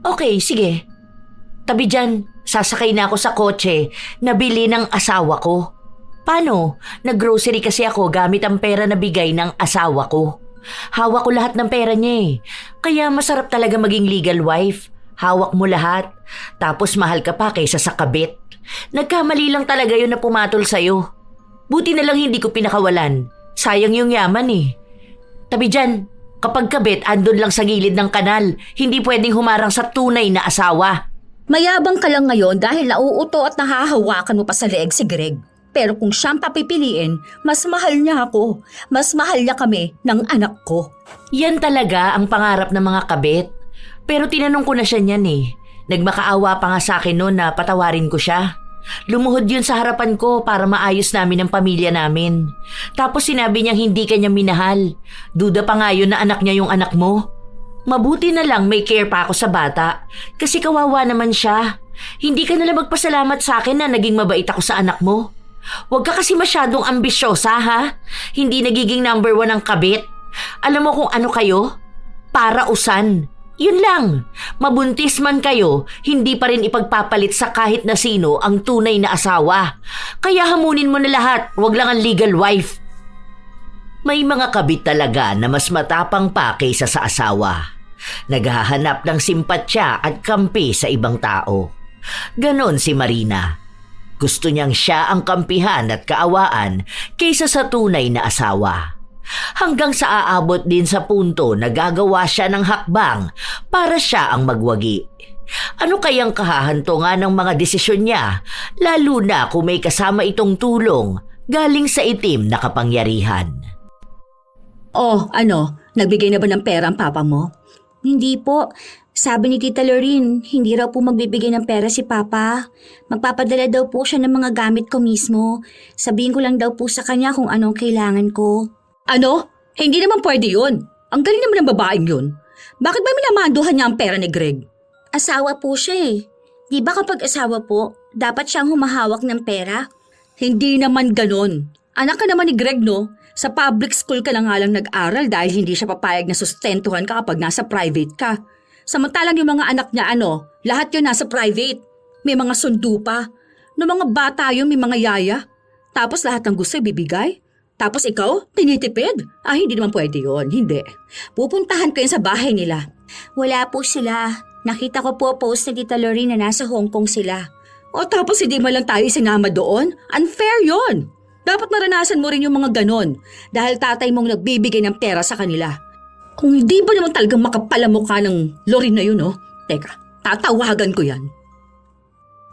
Okay, sige. Tabi dyan, sasakay na ako sa kotse na bili ng asawa ko. Paano? Nag-grocery kasi ako gamit ang pera na bigay ng asawa ko. Hawak ko lahat ng pera niya eh. Kaya masarap talaga maging legal wife. Hawak mo lahat. Tapos mahal ka pa kaysa sa kabit. Nagkamali lang talaga yun na pumatol sa'yo. Buti na lang hindi ko pinakawalan. Sayang yung yaman eh. Tabi dyan, kapag kabit, andun lang sa gilid ng kanal. Hindi pwedeng humarang sa tunay na asawa. Mayabang ka lang ngayon dahil nauuto at nahahawakan mo pa sa leeg si Greg. Pero kung siyang papipiliin, mas mahal niya ako. Mas mahal niya kami ng anak ko. Yan talaga ang pangarap ng mga kabit. Pero tinanong ko na siya niyan eh. Nagmakaawa pa nga sa akin noon na patawarin ko siya. Lumuhod yun sa harapan ko para maayos namin ang pamilya namin. Tapos sinabi niyang hindi kanya minahal. Duda pa nga yun na anak niya yung anak mo. Mabuti na lang may care pa ako sa bata. Kasi kawawa naman siya. Hindi ka nalang magpasalamat sa akin na naging mabait ako sa anak mo. Huwag ka kasi masyadong ambisyosa ha. Hindi nagiging number 1 ang kabit. Alam mo kung ano kayo? Para-usan. Yun lang. Mabuntis man kayo, hindi pa rin ipagpapalit sa kahit na sino ang tunay na asawa. Kaya hamunin mo na lahat, wag lang ang legal wife. May mga kabit talaga na mas matapang pa kaysa sa asawa. Naghahanap ng simpatya at kampi sa ibang tao. Ganon si Marina. Gusto niyang siya ang kampihan at kaawaan kaysa sa tunay na asawa. Hanggang sa aabot din sa punto na gagawa siya ng hakbang para siya ang magwagi. Ano kayang kahahantungan ng mga desisyon niya, lalo na kung may kasama itong tulong galing sa itim na kapangyarihan? Oh, nagbigay na ba ng pera ang papa mo? Hindi po. Sabi ni Tita Lorene, hindi raw po magbibigay ng pera si Papa. Magpapadala daw po siya ng mga gamit ko mismo. Sabihin ko lang daw po sa kanya kung anong kailangan ko. Ano? Hindi naman pwede yun. Ang galing naman ng babaeng yun. Bakit ba minamanduhan niya ang pera ni Greg? Asawa po siya eh. Di ba kapag asawa po, dapat siyang humahawak ng pera? Hindi naman ganon. Anak ka naman ni Greg, no? Sa public school ka lang nga lang nag-aral dahil hindi siya papayag na sustentuhan ka kapag nasa private ka. Samantalang yung mga anak niya lahat yun nasa private. May mga sundo pa. No mga bata yun, may mga yaya. Tapos lahat ng gusto ibibigay. Tapos ikaw, tinitipid? Hindi naman pwede yun, hindi. Pupuntahan ko yun sa bahay nila. Wala po sila. Nakita ko po post ni Tita Lorene na nasa Hong Kong sila. O tapos hindi man lang tayo sinama doon? Unfair yun. Dapat naranasan mo rin yung mga ganon dahil tatay mong nagbibigay ng pera sa kanila. Kung hindi ba naman talagang makapal ang mukha ng Lorene na yun, Teka, tatawagan ko yan.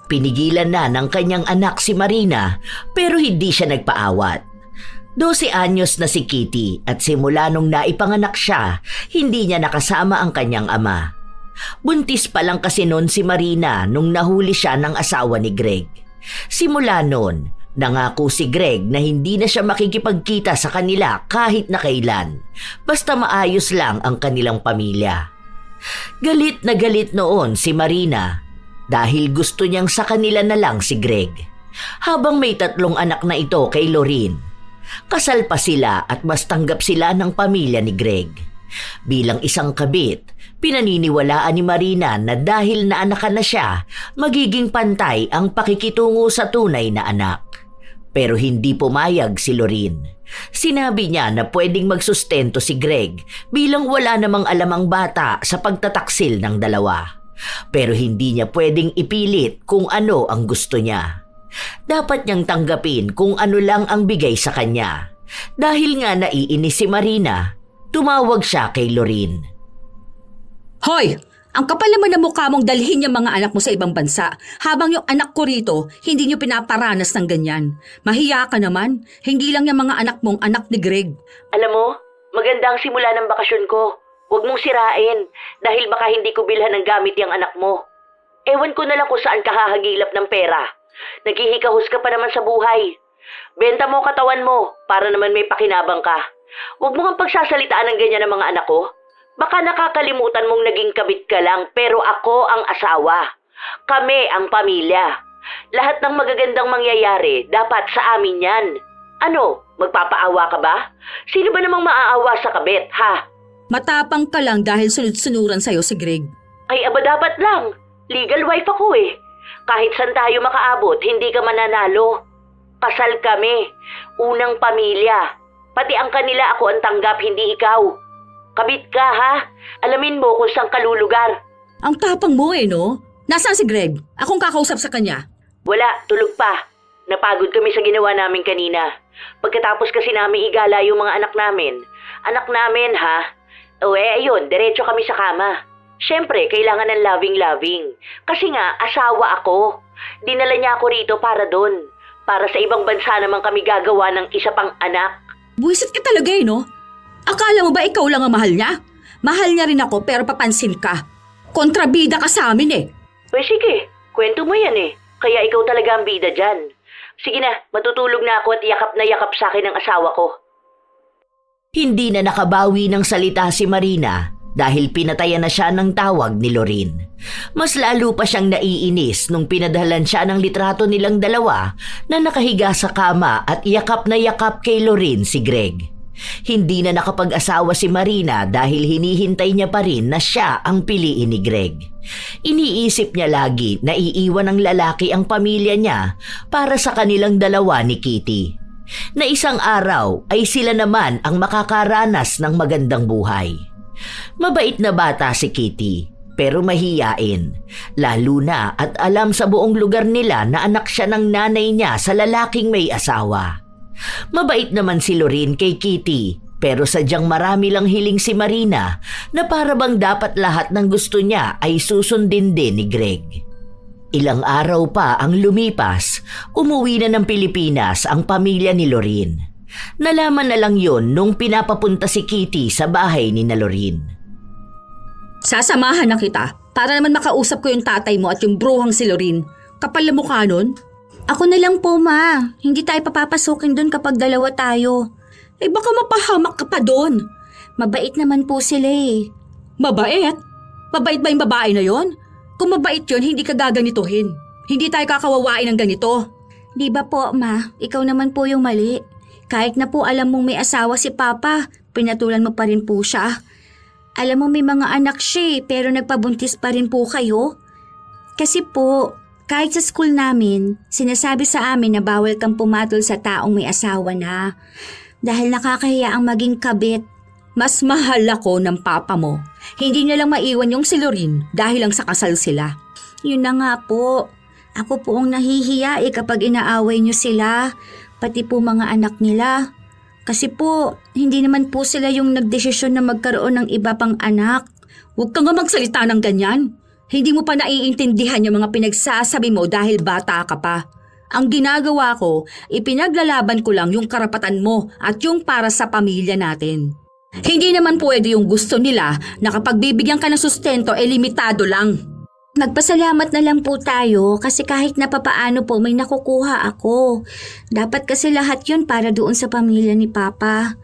Pinigilan na ng kanyang anak si Marina pero hindi siya nagpaawat. 12 anyos na si Kitty at simula nung naipanganak siya, hindi niya nakasama ang kanyang ama. Buntis pa lang kasi noon si Marina nung nahuli siya ng asawa ni Greg. Simula noon, nangako si Greg na hindi na siya makikipagkita sa kanila kahit na kailan, basta maayos lang ang kanilang pamilya. Galit na galit noon si Marina dahil gusto niyang sa kanila na lang si Greg. Habang may 3 anak na ito kay Lorene. Kasal pa sila at mas tanggap sila ng pamilya ni Greg. Bilang isang kabit, pinaniniwalaan ni Marina na dahil naanakan na siya, magiging pantay ang pakikitungo sa tunay na anak. Pero hindi pumayag si Lorene. Sinabi niya na pwedeng magsustento si Greg bilang wala namang alam ang bata sa pagtataksil ng dalawa. Pero hindi niya pwedeng ipilit kung ano ang gusto niya. Dapat niyang tanggapin kung ano lang ang bigay sa kanya. Dahil nga naiinis si Marina, tumawag siya kay Lorene. Hoy! Ang kapal naman ng mukha mong dalhin yung mga anak mo sa ibang bansa habang yung anak ko rito hindi niyo pinaparanas ng ganyan. Mahiya ka naman. Hindi lang yung mga anak mong anak ni Greg. Alam mo, maganda ang simula ng bakasyon ko. Huwag mong sirain dahil baka hindi ko bilhan ng gamit yung anak mo. Ewan ko na lang kung saan ka hahagilap ng pera. Naghihikahos ka pa naman sa buhay. Benta mo katawan mo para naman may pakinabang ka. Huwag mo nga pagsasalitaan ng ganyan ng mga anak ko. Baka nakakalimutan mong naging kabit ka lang pero ako ang asawa. Kami ang pamilya. Lahat ng magagandang mangyayari dapat sa amin yan. Ano, magpapaawa ka ba? Sino ba namang maaawa sa kabit, ha? Matapang ka lang dahil sunod-sunuran sa'yo si Greg. Ay aba dapat lang. Legal wife ako eh. Kahit saan tayo makaabot, hindi ka mananalo. Kasal kami. Unang pamilya. Pati ang kanila ako ang tanggap, hindi ikaw. Kabit ka ha? Alamin mo kung saan kalulugar. Ang tapang mo no? Nasaan si Greg? Akong kakausap sa kanya. Wala, tulog pa. Napagod kami sa ginawa namin kanina. Pagkatapos kasi namin igala yung mga anak namin. Anak namin ha? O ayun, diretso kami sa kama. Siyempre, kailangan ng loving-loving. Kasi nga, asawa ako. Dinala niya ako rito para doon. Para sa ibang bansa naman kami gagawa ng isa pang anak. Buwisit ka talaga no? Akala mo ba ikaw lang ang mahal niya? Mahal niya rin ako pero papansin ka. Kontrabida ka sa amin eh. Sige, kwento mo yan eh. Kaya ikaw talaga ang bida dyan. Sige na, matutulog na ako at yakap sa akin ang asawa ko. Hindi na nakabawi ng salita si Marina dahil pinatayan na siya ng tawag ni Lorin. Mas lalo pa siyang naiinis nung pinadhalan siya ng litrato nilang dalawa na nakahiga sa kama at yakap na yakap kay Lorin si Greg. Hindi na nakapag-asawa si Marina dahil hinihintay niya pa rin na siya ang piliin ni Greg. Iniisip niya lagi na iiwan ng lalaki ang pamilya niya para sa kanilang dalawa ni Kitty. Na isang araw ay sila naman ang makakaranas ng magandang buhay. Mabait na bata si Kitty pero mahiyain, lalo na at alam sa buong lugar nila na anak siya ng nanay niya sa lalaking may asawa. Mabait naman si Lorin kay Kitty pero sadyang marami lang hiling si Marina na para bang dapat lahat ng gusto niya ay susundin din ni Greg. Ilang araw pa ang lumipas, umuwi na ng Pilipinas ang pamilya ni Lorin. Nalaman na lang yon nung pinapapunta si Kitty sa bahay ni na Lorin. Sasamahan na kita para naman makausap ko yung tatay mo at yung bruhang si Lorin. Kapal na mukha nun. Ako na lang po, ma. Hindi tayo papapasukin doon kapag dalawa tayo. Eh baka mapahamak ka pa doon. Mabait naman po sila eh. Mabait? Mabait ba yung babae na yon? Kung mabait yun, hindi ka gaganituhin. Hindi tayo kakawawain ng ganito. Di ba po, ma? Ikaw naman po yung mali. Kahit na po alam mong may asawa si Papa, pinatulan mo pa rin po siya. Alam mo may mga anak siya pero nagpabuntis pa rin po kayo. Kasi po, kahit sa school namin, sinasabi sa amin na bawal kang pumatol sa taong may asawa na. Dahil nakakahiya ang maging kabit. Mas mahal ako ng papa mo. Hindi niya lang maiwan yung si Lorin dahil lang sa kasal sila. Yun na nga po. Ako po ang nahihiya kapag inaaway niyo sila. Pati po mga anak nila. Kasi po, hindi naman po sila yung nagdesisyon na magkaroon ng iba pang anak. Huwag kang nga magsalita ng ganyan. Hindi mo pa naiintindihan yung mga pinagsasabi mo dahil bata ka pa. Ang ginagawa ko, ipinaglalaban ko lang yung karapatan mo at yung para sa pamilya natin. Hindi naman pwede yung gusto nila na kapag bibigyan ka ng sustento limitado lang. Nagpasalamat na lang po tayo kasi kahit na papaano po may nakukuha ako. Dapat kasi lahat yun para doon sa pamilya ni Papa.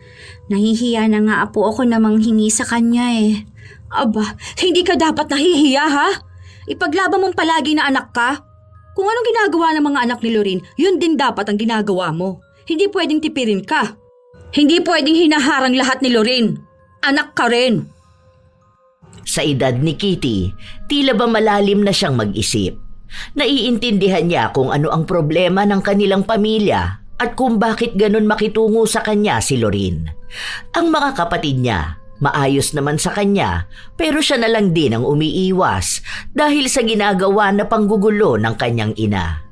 Nahihiya na nga po ako na manghingi sa kanya eh. Aba, hindi ka dapat nahihiya ha? Ipaglaban mong palagi na anak ka. Kung anong ginagawa ng mga anak ni Lorin, yun din dapat ang ginagawa mo. Hindi pwedeng tipirin ka. Hindi pwedeng hinaharang lahat ni Lorin. Anak ka rin. Sa edad ni Kitty, tila ba malalim na siyang mag-isip. Naiintindihan niya kung ano ang problema ng kanilang pamilya at kung bakit ganun makitungo sa kanya si Lorin. Ang mga kapatid niya, maayos naman sa kanya pero siya na lang din ang umiiwas dahil sa ginagawa na panggugulo ng kanyang ina.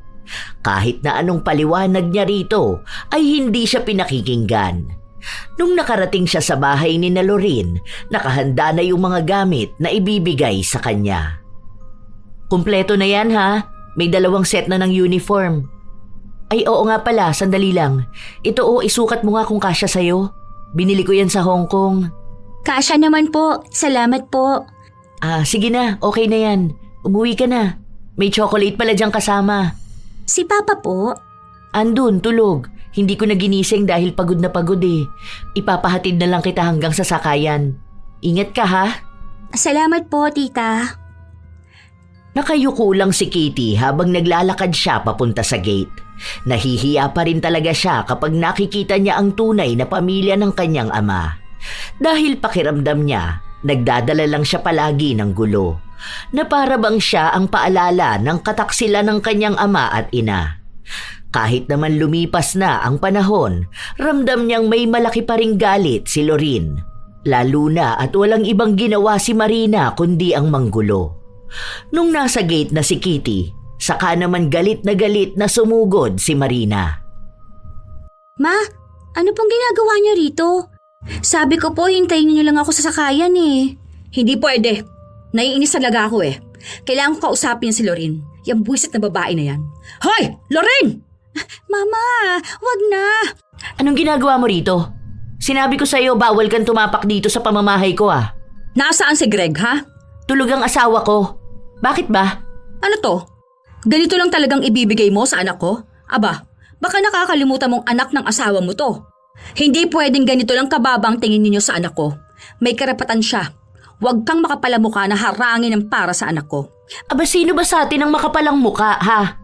Kahit na anong paliwanag niya rito ay hindi siya pinakikinggan. Nung nakarating siya sa bahay ni na Lorin, nakahanda na yung mga gamit na ibibigay sa kanya. Kumpleto na yan ha? May 2 set na ng uniform. Ay oo nga pala, sandali lang. Ito isukat mo nga kung kasya sa'yo. Binili ko yan sa Hong Kong. Kasya naman po. Salamat po. Sige na, okay na yan. Umuwi ka na. May chocolate pala diyang kasama. Si Papa po? Andun, tulog. Hindi ko na ginising dahil pagod na pagod eh. Ipapahatid na lang kita hanggang sa sakayan. Ingat ka ha? Salamat po, tita. Nakayuko lang si Kitty habang naglalakad siya papunta sa gate. Nahihiya pa rin talaga siya kapag nakikita niya ang tunay na pamilya ng kanyang ama. Dahil pakiramdam niya, nagdadala lang siya palagi ng gulo. na para bang siya ang paalala ng kataksilan ng kanyang ama at ina. Kahit naman lumipas na ang panahon, ramdam niyang may malaki pa ring galit si Lorin. Lalo na at walang ibang ginawa si Marina kundi ang manggulo. Nung nasa gate na si Kitty, saka naman galit na sumugod si Marina. Ma, ano pong ginagawa niyo rito? Sabi ko po, hintayin niyo lang ako sa sakayan eh. Hindi pwede. Naiinis talaga ako eh. Kailangan ko kausapin si Lorin. Yung buwisit na babae na yan. Hoy! Lorin! Mama, wag na. Anong ginagawa mo rito? Sinabi ko sa'yo bawal kang tumapak dito sa pamamahay ko ah. Nasaan si Greg, ha? Tulog ang asawa ko. Bakit ba? Ano to? Ganito lang talagang ibibigay mo sa anak ko? Aba, baka nakakalimutan mong anak ng asawa mo to. Hindi pwedeng ganito lang kababang tingin ninyo sa anak ko. May karapatan siya. Huwag kang makapalamukha na harangin ang para sa anak ko. Aba sino ba sa atin ang makapalang muka ha?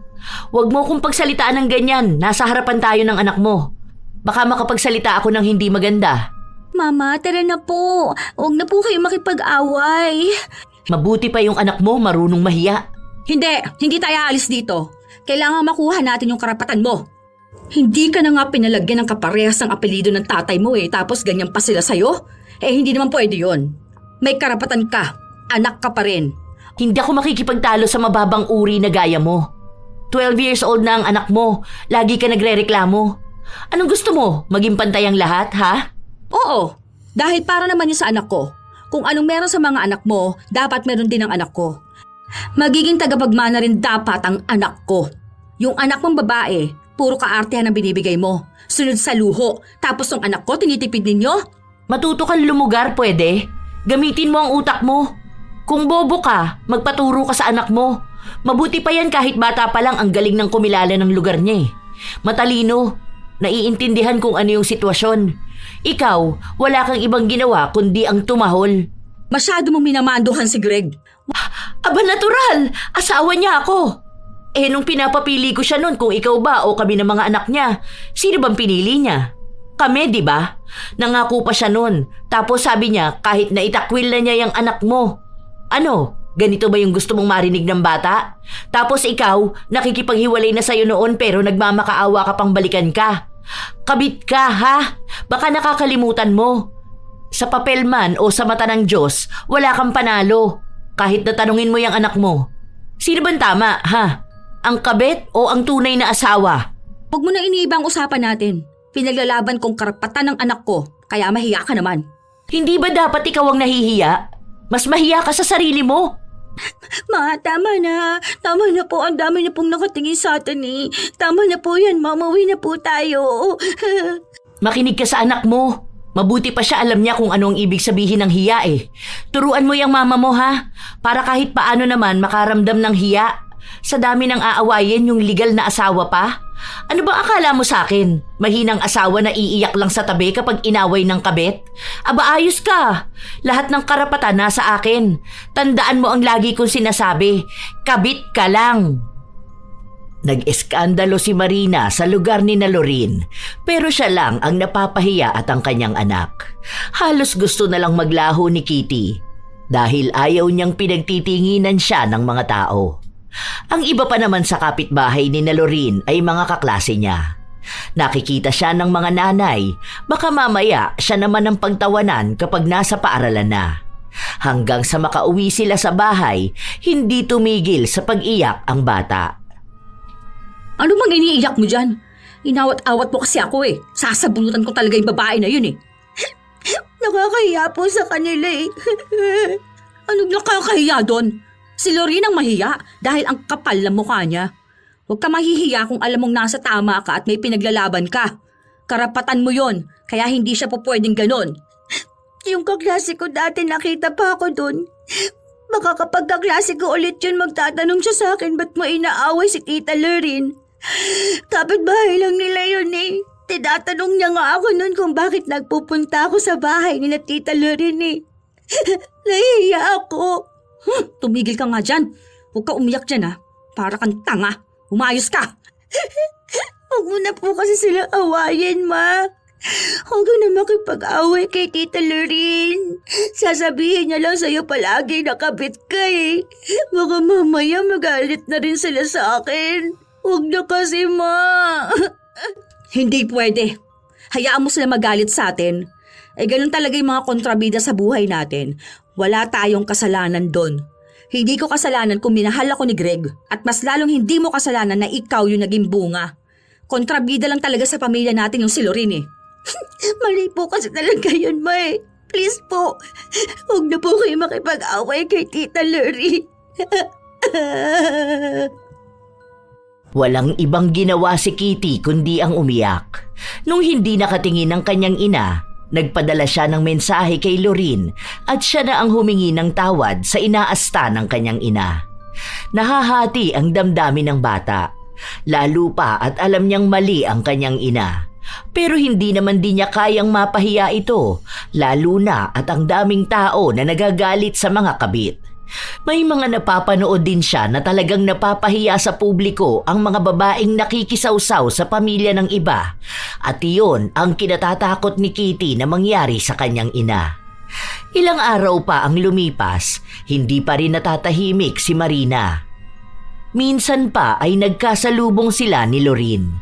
Huwag mo kong pagsalitaan ng ganyan. Nasa harapan tayo ng anak mo. Baka makapagsalita ako ng hindi maganda. Mama, tara na po. Huwag na po kayo makipag-away. Mabuti pa yung anak mo marunong mahiya. Hindi tayo aalis dito. Kailangan makuha natin yung karapatan mo. Hindi ka na nga pinalagyan ng kaparehas ng apelido ng tatay mo eh, tapos ganyan pa sila sa'yo? Hindi naman pwede yun. May karapatan ka. Anak ka pa rin. Hindi ako makikipagtalo sa mababang uri na gaya mo. 12 years old na ang anak mo. Lagi ka nagrereklamo. Anong gusto mo? Maging pantay ang lahat, ha? Oo, dahil para naman yun sa anak ko. Kung anong meron sa mga anak mo, dapat meron din ang anak ko. Magiging tagapagmana rin dapat ang anak ko. Yung anak mong babae, puro kaartehan ang binibigay mo. Sunod sa luho, tapos yung anak ko tinitipid ninyo? Matuto kang lumugar, pwede? Gamitin mo ang utak mo. Kung bobo ka, magpaturo ka sa anak mo. Mabuti pa yan kahit bata pa lang ang galing ng kumilala ng lugar niya eh. Matalino, naiintindihan kung ano yung sitwasyon. Ikaw, wala kang ibang ginawa kundi ang tumahol. Masyado mong minamanduhan si Greg. Aba natural, asawa niya ako. Nung pinapapili ko siya nun kung ikaw ba o kami ng mga anak niya, sino bang pinili niya? Kami, di ba? Nangako pa siya nun. Tapos sabi niya kahit na itakwil na niya yung anak mo. Ano? Ganito ba yung gusto mong marinig ng bata? Tapos ikaw, nakikipaghiwalay na sa'yo noon pero nagmamakaawa ka pang balikan ka. Kabit ka, ha? Baka nakakalimutan mo. Sa papel man o sa mata ng Diyos, wala kang panalo. Kahit natanungin mo yung anak mo. Sino bang tama, ha? Ang kabit o ang tunay na asawa? Huwag mo na iniibang usapan natin. Pinaglalaban kong karapatan ng anak ko, kaya mahiya ka naman. Hindi ba dapat ikaw ang nahihiya? Mas mahiya ka sa sarili mo. Ma, tama na. Tama na po. Ang dami na pong nakatingin sa atin eh. Tama na po yan. Mauwi na po tayo. Makinig ka sa anak mo. Mabuti pa siya alam niya kung ano ang ibig sabihin ng hiya eh. Turuan mo yung mama mo ha. Para kahit paano naman makaramdam ng hiya. Sa dami ng aawayin yung legal na asawa pa. Ano bang akala mo sa akin? Mahinang asawa na iiyak lang sa tabi kapag inaway ng kabit? Aba ayos ka. Lahat ng karapatan nasa akin. Tandaan mo ang lagi kong sinasabi. Kabit ka lang. Nag-eskandalo si Marina sa lugar ni Lorin, pero siya lang ang napapahiya at ang kanyang anak. Halos gusto na lang maglaho ni Kitty dahil ayaw niyang pinagtitinginan siya ng mga tao. Ang iba pa naman sa kapitbahay ni Lorin ay mga kaklase niya. Nakikita siya ng mga nanay, baka mamaya siya naman ang pagtawanan kapag nasa paaralan na. Hanggang sa makauwi sila sa bahay, hindi tumigil sa pag-iyak ang bata. Ano bang iniiyak mo dyan? Inawat-awat mo kasi ako eh. Sasabunutan ko talaga yung babae na yun eh. Nakakahiya po sa kanila eh. Anong nakakahiya doon? Si Lorin ang mahiya dahil ang kapal ng mukha niya. Huwag ka mahihiya kung alam mong nasa tama ka at may pinaglalaban ka. Karapatan mo yon, kaya hindi siya po pwedeng ganon. Yung kaklase ko dati nakita pa ako dun. Baka kapag kaklase ko ulit yun magtatanong siya sa akin ba't mo inaaway si Tita Lorin. Kapitbahay lang nila yun eh. Tinatanong niya nga ako nun kung bakit nagpupunta ako sa bahay nila Tita Lorin eh. Nahihiya ako. Tumigil ka nga dyan. Huwag ka umiyak dyan ha. Para kang tanga. Umayos ka. Huwag mo na po kasi sila awayin, Ma. Huwag ka na makipag-away kay Tita Lorraine. Sasabihin niya lang sa'yo palagi na kabit ka eh. Baka mamaya magalit na rin sila sa akin. Huwag na kasi, Ma. Hindi pwede. Hayaan mo sila magalit sa atin. Ganun talaga yung mga kontrabida sa buhay natin. Wala tayong kasalanan doon. Hindi ko kasalanan kung minahal ako ni Greg at mas lalong hindi mo kasalanan na ikaw yung naging bunga. Kontrabida lang talaga sa pamilya natin yung si Lorraine eh. Mali po kasi talaga yun, Ma eh. Please po, huwag na po kayo makipag-away kay Tita Lorraine. Walang ibang ginawa si Kitty kundi ang umiyak. Nung hindi nakatingin ng kanyang ina, nagpadala siya ng mensahe kay Lorraine at siya na ang humingi ng tawad sa inaasta ng kanyang ina. Nahahati ang damdamin ng bata, lalo pa at alam niyang mali ang kanyang ina. Pero hindi naman din niya kayang mapahiya ito, lalo na at ang daming tao na nagagalit sa mga kabit. May mga napapanood din siya na talagang napapahiya sa publiko ang mga babaeng nakikisawsaw sa pamilya ng iba. At iyon ang kinatatakot ni Kitty na mangyari sa kanyang ina. Ilang araw pa ang lumipas, hindi pa rin natatahimik si Marina. Minsan pa ay nagkasalubong sila ni Lorraine.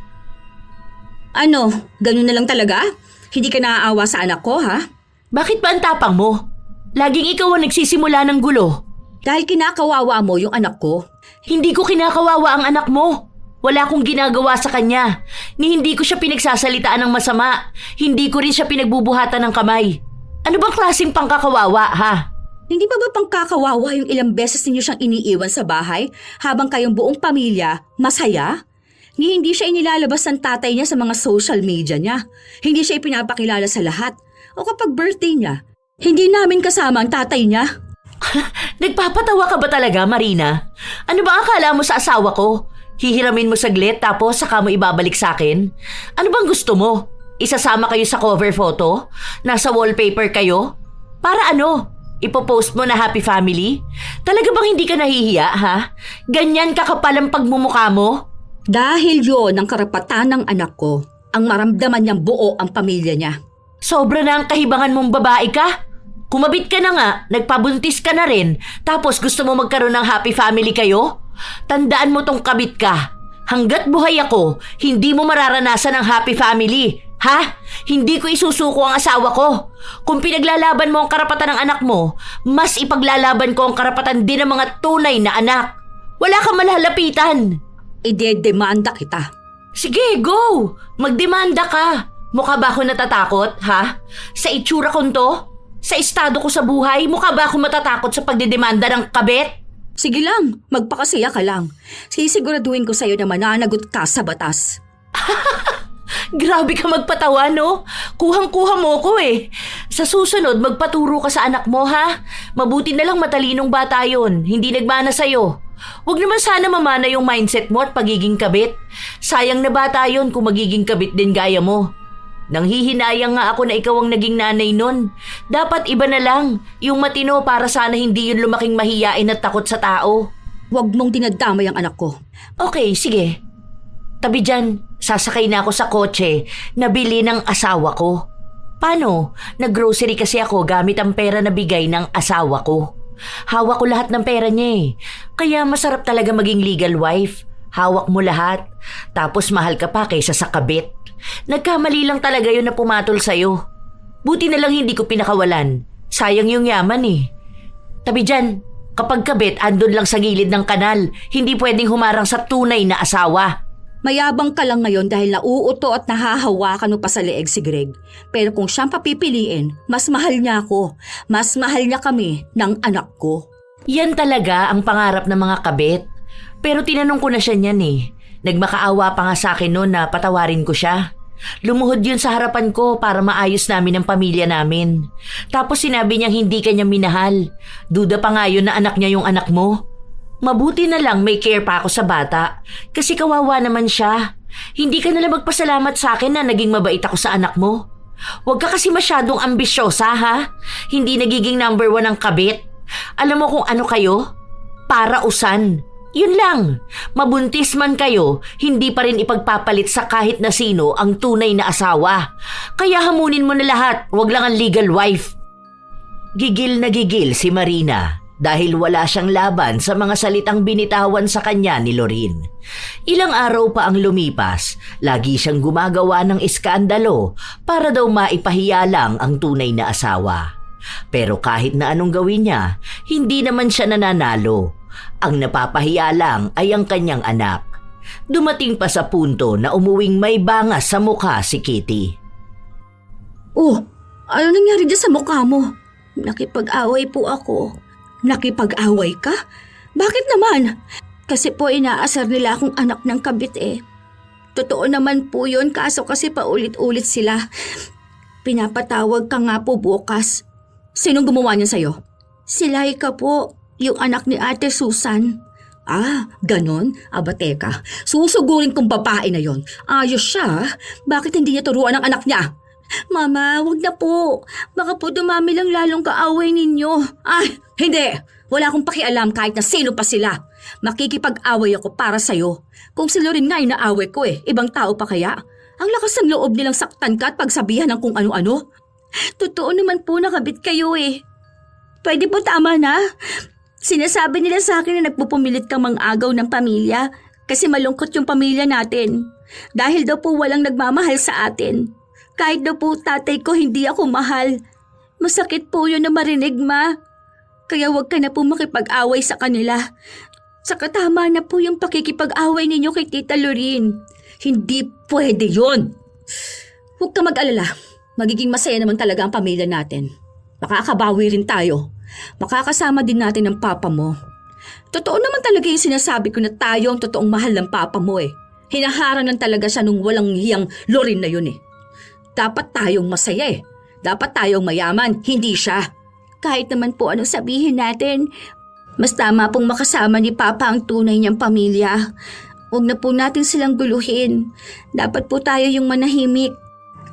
Ano, ganun na lang talaga? Hindi ka naaawa sa anak ko, ha? Bakit ba ang tapang mo? Laging ikaw ang nagsisimula ng gulo. Dahil kinakawawa mo yung anak ko. Hindi ko kinakawawa ang anak mo. Wala akong ginagawa sa kanya. Ni hindi ko siya pinagsasalitaan ng masama. Hindi ko rin siya pinagbubuhatan ng kamay. Ano bang klaseng pangkakawawa, ha? Hindi pa ba pangkakawawa yung ilang beses ninyo siyang iniiwan sa bahay habang kayong buong pamilya masaya? Ni hindi siya inilalabas ng tatay niya sa mga social media niya. Hindi siya ipinapakilala sa lahat. O kapag birthday niya, hindi namin kasama ang tatay niya. Nagpapatawa ka ba talaga, Marina? Ano ba akala mo sa asawa ko? Hihiramin mo saglit tapos saka mo ibabalik sa akin? Ano bang gusto mo? Isasama kayo sa cover photo? Nasa wallpaper kayo? Para ano? Ipopost mo na happy family? Talaga bang hindi ka nahihiya, ha? Ganyan kakapal ang pagmumukha mo? Dahil yon ang karapatan ng anak ko, ang maramdaman niyang buo ang pamilya niya. Sobra na ang kahibangan mong babae ka. Kumabit ka na nga, nagpabuntis ka na rin, tapos gusto mo magkaroon ng happy family kayo? Tandaan mo tong kabit ka. Hanggat buhay ako, hindi mo mararanasan ang happy family. Ha? Hindi ko isusuko ang asawa ko. Kung pinaglalaban mo ang karapatan ng anak mo, mas ipaglalaban ko ang karapatan din ng mga tunay na anak. Wala kang malalapitan. Ide-demanda kita. Sige, go! Magdemanda ka. Mukha ba ako natatakot, ha? Sa itsura kong to? Sa estado ko sa buhay, mukha ba ako matatakot sa pagdedemanda ng kabit? Sige lang, magpakasaya ka lang. Sisiguraduhin ko sa'yo na mananagot ka sa batas. Grabe ka magpatawa, no? Kuhang-kuha mo ko eh. Sa susunod, magpaturo ka sa anak mo, ha? Mabuti na lang matalinong bata yon, hindi nagmana sa'yo. Huwag naman sana mamana yung mindset mo at pagiging kabit. Sayang na bata yon kung magiging kabit din gaya mo. Nanghihinayang nga ako na ikaw ang naging nanay nun. Dapat iba na lang, yung matino para sana hindi yun lumaking mahiyain at takot sa tao. Huwag mong dinadamay ang anak ko. Okay, sige. Tabi dyan, sasakay na ako sa kotse na bili ng asawa ko. Paano? Nag-grocery kasi ako gamit ang pera na bigay ng asawa ko. Hawak ko lahat ng pera niya eh. Kaya masarap talaga maging legal wife. Hawak mo lahat. Tapos mahal ka pa kaysa sa kabit. Nagkamali lang talaga yun na pumatol sa'yo. Buti na lang hindi ko pinakawalan. Sayang yung yaman eh. Tabi dyan, kapag kabit andun lang sa gilid ng kanal. Hindi pwedeng humarang sa tunay na asawa. Mayabang ka lang ngayon dahil nauuto at nahahawakan mo pa sa leeg si Greg. Pero kung siyang papipiliin, mas mahal niya ako. Mas mahal niya kami ng anak ko. Yan talaga ang pangarap ng mga kabit. Pero tinanong ko na siya niyan eh. Nagmakaawa pa nga sa akin noon na patawarin ko siya. Lumuhod yun sa harapan ko para maayos namin ang pamilya namin. Tapos sinabi niyang hindi kanya minahal. Duda pa nga yun na anak niya yung anak mo. Mabuti na lang may care pa ako sa bata. Kasi kawawa naman siya. Hindi ka nalang magpasalamat sa akin na naging mabait ako sa anak mo. Huwag ka kasi masyadong ambisyosa, ha? Hindi nagiging number 1 ang kabit. Alam mo kung ano kayo? Para usan. Yun lang, mabuntis man kayo, hindi pa rin ipagpapalit sa kahit na sino ang tunay na asawa. Kaya hamunin mo na lahat, wag lang ang legal wife. Gigil na gigil si Marina dahil wala siyang laban sa mga salitang binitawan sa kanya ni Lorin. Ilang araw pa ang lumipas, lagi siyang gumagawa ng iskandalo para daw maipahiya lang ang tunay na asawa. Pero kahit na anong gawin niya, hindi naman siya nananalo. Ang napapahiya lang ay ang kanyang anak. Dumating pa sa punto na umuwing may bangas sa mukha si Kitty. Oh, ano nangyari dyan sa mukha mo? Nakipag-away po ako. Nakipag-away ka? Bakit naman? Kasi po inaasar nila akong anak ng kabit eh. Totoo naman po yun, kaso kasi paulit-ulit sila. Pinapatawag ka nga po bukas. Sinong gumawa niyan sa'yo? Si Laika po, yung anak ni Ate Susan. Ah, ganon? Aba teka, susugurin kong babae na yon. Ayos siya, bakit hindi niya turuan ang anak niya? Mama, wag na po. Baka po dumami lang lalong kaaway ninyo. Ay, hindi! Wala akong pakialam kahit na sino pa sila. Makikipag-away ako para sa'yo. Kung si Lorin nga yung naaway ko ibang tao pa kaya? Ang lakas ng loob nilang saktan ka at pagsabihan ng kung ano-ano. Totoo naman po nakabit kayo eh. Pwede po tama na. Sinasabi nila sa akin na nagpupumilit kang mang-agaw ng pamilya kasi malungkot yung pamilya natin. Dahil daw po walang nagmamahal sa atin. Kahit daw po tatay ko hindi ako mahal. Masakit po yun na marinig, Ma. Kaya wag ka na po makipag-away sa kanila. Saka tama na po yung pakikipag-away ninyo kay Tita Lorin. Hindi pwede yun. Huwag ka mag-alala. Magiging masaya naman talaga ang pamilya natin. Makakabawi rin tayo. Makakasama din natin ang papa mo. Totoo naman talaga yung sinasabi ko na tayo ang totoong mahal ng papa mo Hinaharang lang talaga siya nung walang hiyang Lorin na yun Dapat tayong masaya Dapat tayong mayaman, hindi siya. Kahit naman po anong sabihin natin, mas tama pong makasama ni Papa ang tunay niyang pamilya. Huwag na po natin silang guluhin. Dapat po tayo yung manahimik.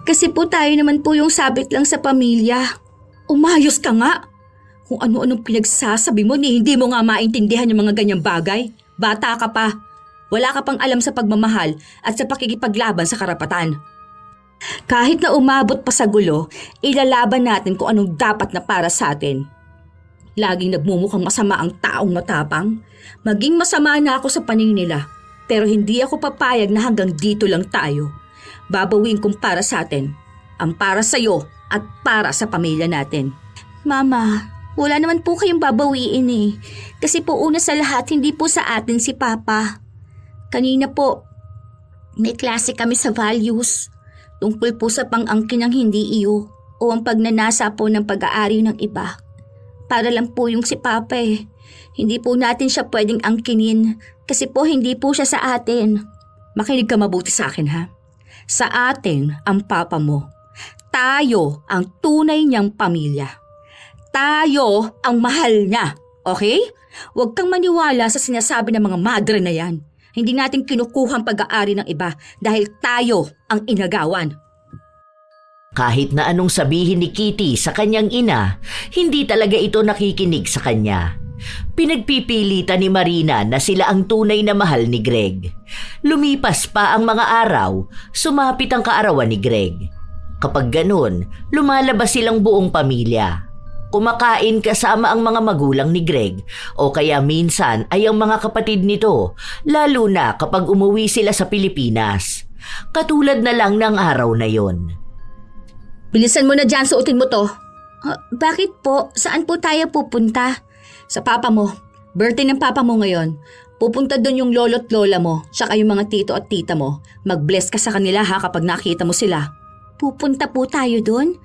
Kasi po tayo naman po yung sabit lang sa pamilya. Umayos ka nga! Kung ano-anong pinagsasabi mo hindi mo nga maintindihan yung mga ganyang bagay. Bata ka pa. Wala ka pang alam sa pagmamahal at sa pakikipaglaban sa karapatan. Kahit na umabot pa sa gulo, ilalaban natin kung anong dapat na para sa atin. Laging nagmumukhang masama ang taong matapang. Maging masama na ako sa paningin nila. Pero hindi ako papayag na hanggang dito lang tayo. Babawin kong para sa atin. Ang para sa'yo at para sa pamilya natin. Mama, wala naman po kayong babawiin Kasi po una sa lahat, hindi po sa atin si Papa. Kanina po, may klase kami sa values. Tungkol po sa pang-angkin ng hindi iyo o ang pagnanasa po ng pag-aari ng iba. Para lang po yung si Papa Hindi po natin siya pwedeng angkinin kasi po hindi po siya sa atin. Makinig ka mabuti sa akin ha. Sa atin ang papa mo. Tayo ang tunay niyang pamilya. Tayo ang mahal niya, okay? Huwag kang maniwala sa sinasabi ng mga madre na yan. Hindi natin kinukuha ang pag-aari ng iba dahil tayo ang inagawan. Kahit na anong sabihin ni Kitty sa kanyang ina, hindi talaga ito nakikinig sa kanya. Pinagpipilitan ni Marina na sila ang tunay na mahal ni Greg. Lumipas pa ang mga araw, sumapit ang kaarawan ni Greg. Kapag ganun, lumalabas silang buong pamilya. Kumakain kasama ang mga magulang ni Greg o kaya minsan ay ang mga kapatid nito, lalo na kapag umuwi sila sa Pilipinas. Katulad na lang ng araw na yon. Bilisan mo na dyan, suotin mo to. Bakit po? Saan po tayo pupunta? Sa papa mo. Birthday ng papa mo ngayon. Pupunta doon yung lolo't lola mo, tsaka yung mga tito at tita mo. Mag-bless ka sa kanila ha kapag nakita mo sila. Pupunta po tayo doon?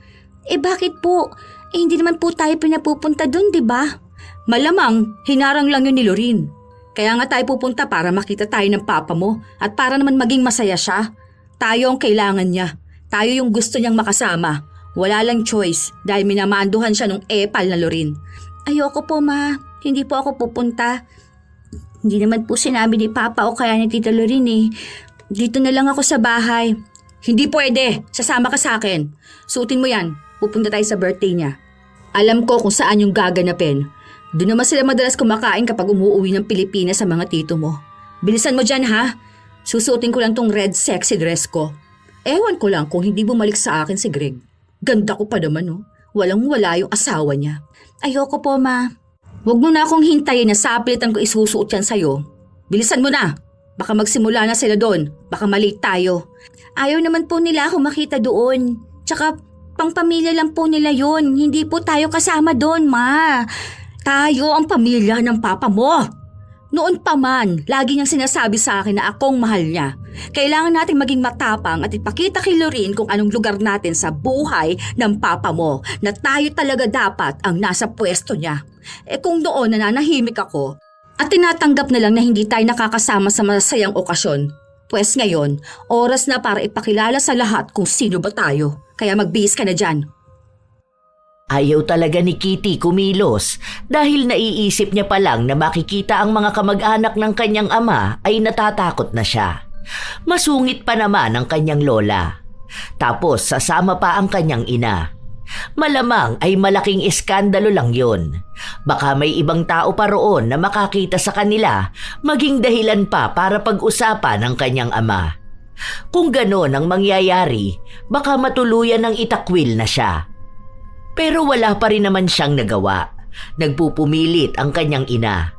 Bakit po? Hindi naman po tayo pinapupunta doon, di ba? Malamang, hinarang lang yun ni Lorin. Kaya nga tayo pupunta para makita tayo ng papa mo at para naman maging masaya siya. Tayo ang kailangan niya. Tayo yung gusto niyang makasama. Wala lang choice dahil minamanduhan siya nung epal na Lorin. Ayoko po, Ma. Hindi po ako pupunta. Hindi naman po sinabi ni Papa o kaya ni Tita Lorin Dito na lang ako sa bahay. Hindi pwede. Sasama ka sa akin. Suotin mo yan. Pupunta tayo sa birthday niya. Alam ko kung saan yung gaganapin. Doon naman sila madalas kumakain kapag umuwi ng Pilipinas sa mga tito mo. Bilisan mo dyan ha. Susuotin ko lang tong red sexy dress ko. Ewan ko lang kung hindi bumalik sa akin si Greg. Ganda ko pa naman oh. Walang-wala yung asawa niya. Ayoko po, Ma. Huwag mo na akong hintayin na sapilitan ko isusuot yan sa'yo. Bilisan mo na. Baka magsimula na sila doon. Baka malate tayo. Ayaw naman po nila ako makita doon. Tsaka, pang-pamilya lang po nila yun. Hindi po tayo kasama doon, Ma. Tayo ang pamilya ng papa mo. Noon pa man, lagi niyang sinasabi sa akin na akong mahal niya. Kailangan nating maging matapang at ipakita kay Lorene kung anong lugar natin sa buhay ng papa mo, na tayo talaga dapat ang nasa pwesto niya. Kung noon nananahimik ako at tinatanggap na lang na hindi tayo nakakasama sa masayang okasyon, pues ngayon, oras na para ipakilala sa lahat kung sino ba tayo. Kaya magbihis ka na dyan. Ayaw talaga ni Kitty kumilos dahil naiisip niya pa lang na makikita ang mga kamag-anak ng kanyang ama ay natatakot na siya. Masungit pa naman ang kanyang lola. Tapos sasama pa ang kanyang ina. Malamang ay malaking iskandalo lang yun. Baka may ibang tao pa roon na makakita sa kanila, maging dahilan pa para pag-usapan ng kanyang ama. Kung gano'n ang mangyayari, baka matuluyan ng itakwil na siya. Pero wala pa rin naman siyang nagawa. Nagpupumilit ang kanyang ina.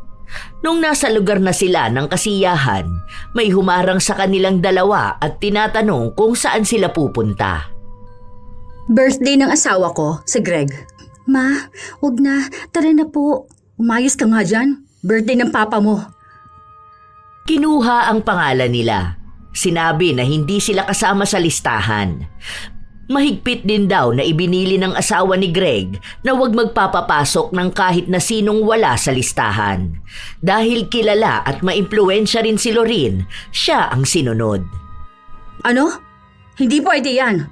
Nung nasa lugar na sila ng kasiyahan, may humarang sa kanilang dalawa at tinatanong kung saan sila pupunta. Birthday ng asawa ko, si Greg. Ma, huwag na. Tara na po. Umayos ka nga dyan. Birthday ng papa mo. Kinuha ang pangalan nila. Sinabi na hindi sila kasama sa listahan. Mahigpit din daw na ibinili ng asawa ni Greg na huwag magpapapasok ng kahit na sinong wala sa listahan. Dahil kilala at maimpluwensya rin si Lorene, siya ang sinunod. Ano? Hindi pwede yan.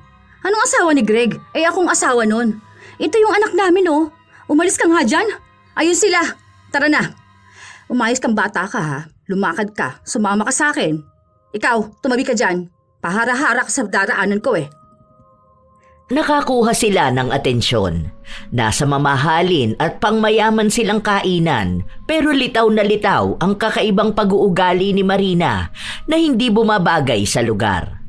Anong asawa ni Greg? Akong asawa nun. Ito yung anak namin oh. Umalis ka nga dyan. Ayun sila. Tara na. Umayos kang bata ka ha. Lumakad ka. Sumama ka sa akin. Ikaw, tumabi ka dyan. Pahara-hara ka sa daraanan ko eh. Nakakuha sila ng atensyon. Nasa mamahalin at pangmayaman silang kainan, pero litaw na litaw ang kakaibang pag-uugali ni Marina na hindi bumabagay sa lugar.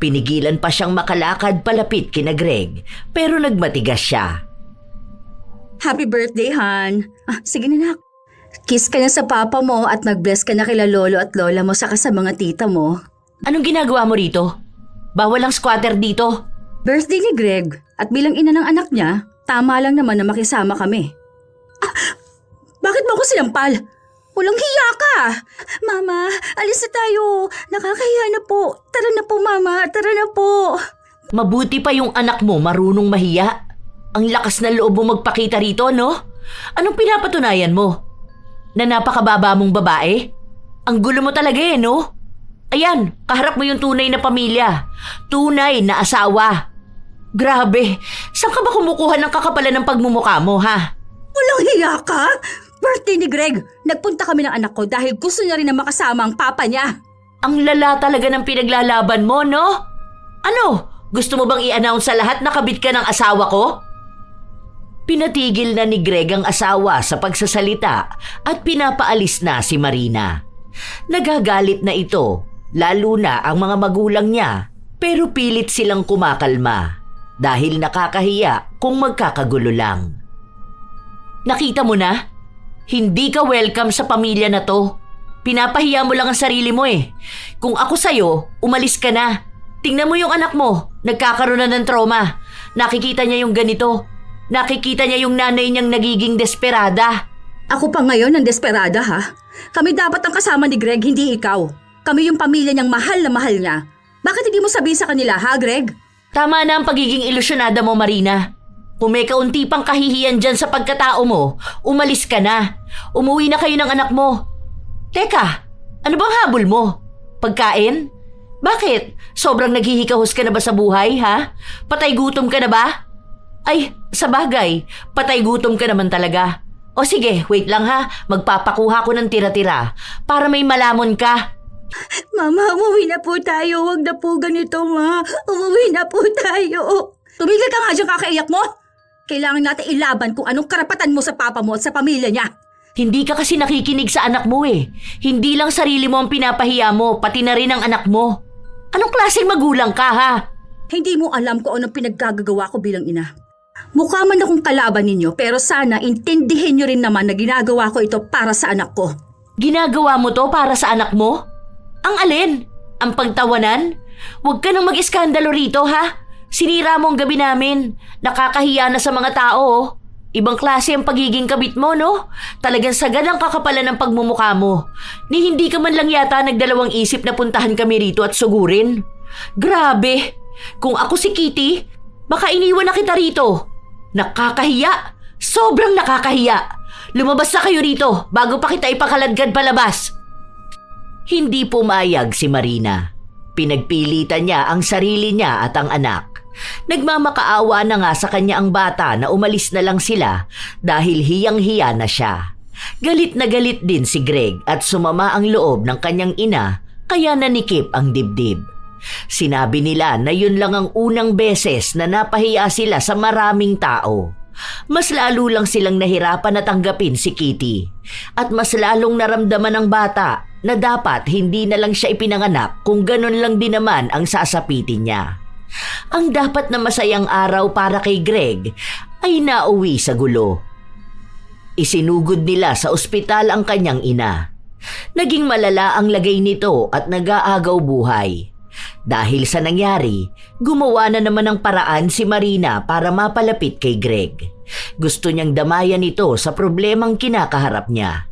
Pinigilan pa siyang makalakad palapit kina Greg, pero nagmatigas siya. Happy birthday, Han. Sige na nak. Kiss ka na sa papa mo at mag-bless ka na kila lolo at lola mo saka sa mga tita mo. Anong ginagawa mo rito? Bawal ang squatter dito. Birthday ni Greg at bilang ina ng anak niya, tama lang naman na makisama kami. Bakit mo ako sinampal? Walang hiya ka! Mama, alis na tayo. Nakakahiya na po. Tara na po, Mama. Tara na po. Mabuti pa yung anak mo marunong mahiya. Ang lakas ng loob mo magpakita rito, no? Anong pinapatunayan mo? Na napakababa mong babae? Ang gulo mo talaga eh, no? Ayan, kaharap mo yung tunay na pamilya. Tunay na asawa. Grabe, saan ka ba kumukuha ng kakapalan ng pagmumukha mo, ha? Walang hiya ka? Birthday ni Greg, nagpunta kami ng anak ko dahil gusto niya rin na makasama ang papa niya. Ang lala talaga ng pinaglalaban mo, no? Ano, gusto mo bang i-announce sa lahat na kabit ka ng asawa ko? Pinatigil na ni Greg ang asawa sa pagsasalita at pinapaalis na si Marina. Nagagalit na ito, lalo na ang mga magulang niya, pero pilit silang kumakalma dahil nakakahiya kung magkakagulo lang. Nakita mo na? Hindi ka welcome sa pamilya na to. Pinapahiya mo lang ang sarili mo eh. Kung ako sa'yo, umalis ka na. Tingnan mo yung anak mo, nagkakaroon na ng trauma. Nakikita niya yung ganito. Nakikita niya yung nanay niyang nagiging desperada. Ako pa ngayon ang desperada ha? Kami dapat ang kasama ni Greg, hindi ikaw. Kami yung pamilya niyang mahal na mahal niya. Bakit hindi mo sabihin sa kanila ha, Greg? Tama na ang pagiging ilusyonada mo, Marina. Kung may kaunti pang kahihiyan dyan sa pagkatao mo, umalis ka na. Umuwi na kayo ng anak mo. Teka, ano bang habol mo? Pagkain? Bakit? Sobrang naghihikahos ka na ba sa buhay, ha? Patay gutom ka na ba? Ay, sa bagay, patay gutom ka naman talaga. O sige, wait lang ha. Magpapakuha ko ng tira-tira para may malamon ka. Mama, umuwi na po tayo. Huwag na po ganito, Ma. Umuwi na po tayo. Tumigil ka nga dyan kakaiyak mo. Kailangan natin ilaban kung anong karapatan mo sa papa mo at sa pamilya niya. Hindi ka kasi nakikinig sa anak mo eh. Hindi lang sarili mo ang pinapahiya mo, pati na rin ang anak mo. Anong klaseng magulang ka ha? Hindi mo alam kung anong pinaggagawa ko bilang ina. Mukha man akong kalaban ninyo pero sana intindihin nyo rin naman na ginagawa ko ito para sa anak ko. Ginagawa mo to para sa anak mo? Ang alin? Ang pagtawanan? Huwag ka nang mag-iskandalo rito ha? Sinira mo ang gabi namin. Nakakahiya na sa mga tao oh. Ibang klase ang pagiging kabit mo, no? Talagang sagad ang kakapalan ng pagmumukha mo. Ni hindi ka man lang yata nagdalawang isip na puntahan kami rito at sugurin. Grabe! Kung ako si Kitty, baka iniwan na kita rito. Nakakahiya! Sobrang nakakahiya! Lumabas na kayo rito bago pa kita ipakaladkad palabas. Hindi pumayag si Marina. Pinagpilitan niya ang sarili niya at ang anak. Nagmamakaawa na nga sa kanya ang bata na umalis na lang sila dahil hiyang-hiya na siya. Galit na galit din si Greg at sumama ang loob ng kanyang ina kaya nanikip ang dibdib. Sinabi nila na yun lang ang unang beses na napahiya sila sa maraming tao. Mas lalo lang silang nahirapan na tanggapin si Kitty at mas lalong naramdaman ng bata na dapat hindi na lang siya ipinanganak kung ganun lang din naman ang sasapitin niya. Ang dapat na masayang araw para kay Greg ay nauwi sa gulo. Isinugod nila sa ospital ang kanyang ina. Naging malala ang lagay nito at nag-aagaw buhay. Dahil sa nangyari, gumawa na naman ng paraan si Marina para mapalapit kay Greg. Gusto niyang damayan ito sa problemang kinakaharap niya.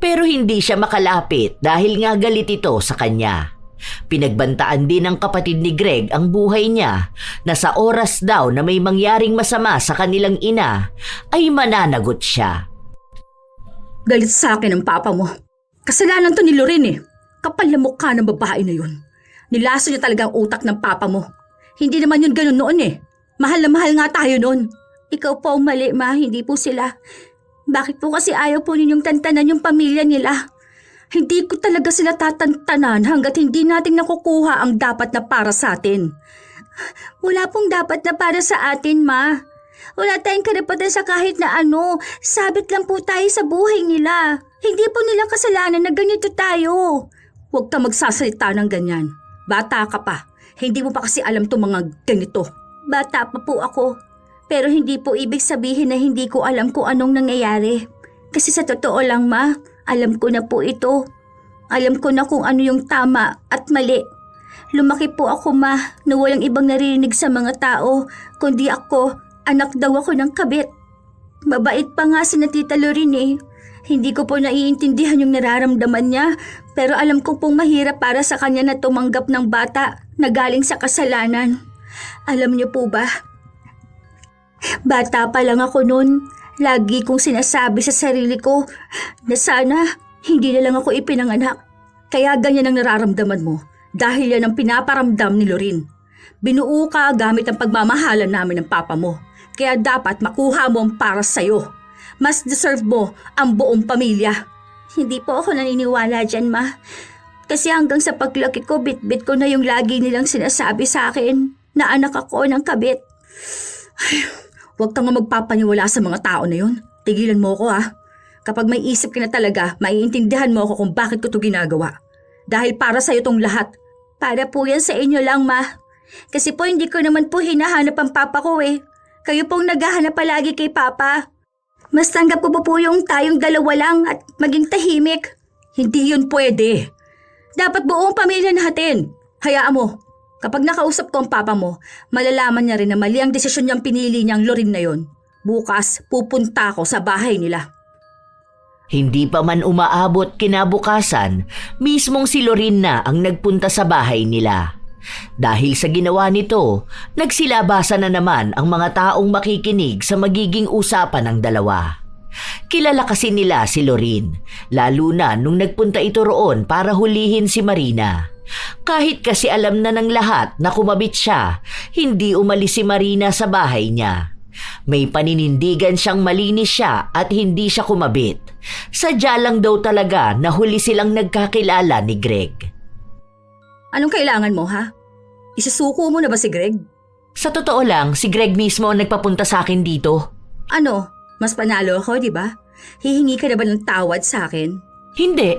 Pero hindi siya makalapit dahil nga galit ito sa kanya. Pinagbantaan din ng kapatid ni Greg ang buhay niya na sa oras daw na may mangyaring masama sa kanilang ina ay mananagot siya. Galit sa akin ang papa mo. Kasalanan to ni Lorin eh. Kapal na mukha ng babae na yun. Nilaso niya talaga ang utak ng papa mo. Hindi naman yun ganun noon eh. Mahal na mahal nga tayo noon. Ikaw po ang mali, ma. Hindi po sila. Bakit po kasi ayaw po ninyong tantanan yung pamilya nila? Hindi ko talaga sila tatantanan hanggat hindi natin nakukuha ang dapat na para sa atin. Wala pong dapat na para sa atin, ma. Wala tayong karapatan sa kahit na ano. Sabit lang po tayo sa buhay nila. Hindi po nila kasalanan na ganito tayo. Huwag ka magsasalita ng ganyan. Bata ka pa. Hindi mo pa kasi alam itong mga ganito. Bata pa po ako. Pero hindi po ibig sabihin na hindi ko alam kung anong nangyayari. Kasi sa totoo lang, ma, alam ko na po ito. Alam ko na kung ano yung tama at mali. Lumaki po ako, ma, na walang ibang naririnig sa mga tao, kundi ako, anak daw ako ng kabit. Mabait pa nga si na Tita Lorin eh. Hindi ko po naiintindihan yung nararamdaman niya, pero alam ko pong mahirap para sa kanya na tumanggap ng bata na galing sa kasalanan. Alam niyo po ba? Bata pa lang ako noon. Lagi kong sinasabi sa sarili ko na sana hindi na lang ako ipinanganak. Kaya ganyan ang nararamdaman mo dahil yan ang pinaparamdam ni Lorin. Binuo ka gamit ang pagmamahalan namin ng papa mo. Kaya dapat makuha mo ang para sa'yo. Mas deserve mo ang buong pamilya. Hindi po ako naniniwala dyan, ma. Kasi hanggang sa paglaki ko, bit-bit ko na yung lagi nilang sinasabi sa akin na anak ako ng kabit. Huwag kang magpapaniwala sa mga tao na yun. Tigilan mo ko ha. Kapag may isip ka na talaga, maiintindihan mo ako kung bakit ko ito ginagawa. Dahil para sa'yo tong lahat. Para po yan sa inyo lang, ma. Kasi po hindi ko naman po hinahanap ang papa ko eh. Kayo pong naghahanap palagi kay papa. Mas tanggap ko po yung tayong dalawa lang at maging tahimik. Hindi yun pwede. Dapat buong pamilya natin. Hayaan mo. Kapag nakausap ko ang papa mo, malalaman niya rin na mali ang desisyon niyang pinili niyang Lorin na yon. Bukas, pupunta ako sa bahay nila. Hindi pa man umaabot kinabukasan, mismong si Lorin na ang nagpunta sa bahay nila. Dahil sa ginawa nito, nagsilabasan na naman ang mga taong makikinig sa magiging usapan ng dalawa. Kilala kasi nila si Lorin, lalo na nung nagpunta ito roon para hulihin si Marina. Kahit kasi alam na ng lahat na kumabit siya, hindi umalis si Marina sa bahay niya. May paninindigan siyang malinis siya at hindi siya kumabit. Sadya lang daw talaga na huli silang nagkakilala ni Greg. Anong kailangan mo ha? Isusuko mo na ba si Greg? Sa totoo lang, si Greg mismo ang nagpapunta sa akin dito. Ano? Mas panalo ako, di ba? Hihingi ka na ba ng tawad sa akin? Hindi.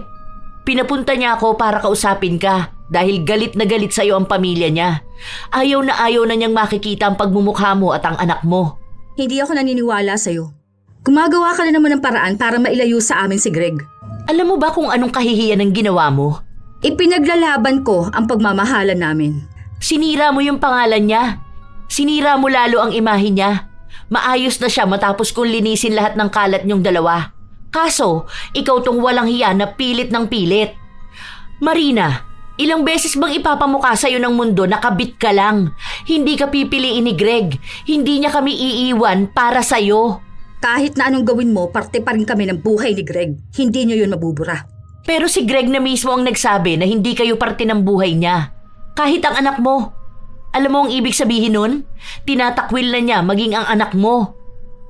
Pinapunta niya ako para kausapin ka dahil galit na galit sa'yo ang pamilya niya. Ayaw na niyang makikita ang pagmumukha mo at ang anak mo. Hindi ako naniniwala sa'yo. Gumagawa ka na naman ng paraan para mailayo sa amin si Greg. Alam mo ba kung anong kahihiyan ang ginawa mo? Ipinaglalaban ko ang pagmamahalan namin. Sinira mo yung pangalan niya. Sinira mo lalo ang imahe niya. Maayos na siya matapos kong linisin lahat ng kalat niyong dalawa. Kaso, ikaw tong walang hiya na pilit ng pilit. Marina, ilang beses bang ipapamukha sa'yo ng mundo na kabit ka lang? Hindi ka pipiliin ni Greg. Hindi niya kami iiwan para sa'yo. Kahit na anong gawin mo, parte pa rin kami ng buhay ni Greg. Hindi niyo yun mabubura. Pero si Greg na mismo ang nagsabi na hindi kayo parte ng buhay niya. Kahit ang anak mo. Alam mo ang ibig sabihin nun? Tinatakwil na niya maging ang anak mo.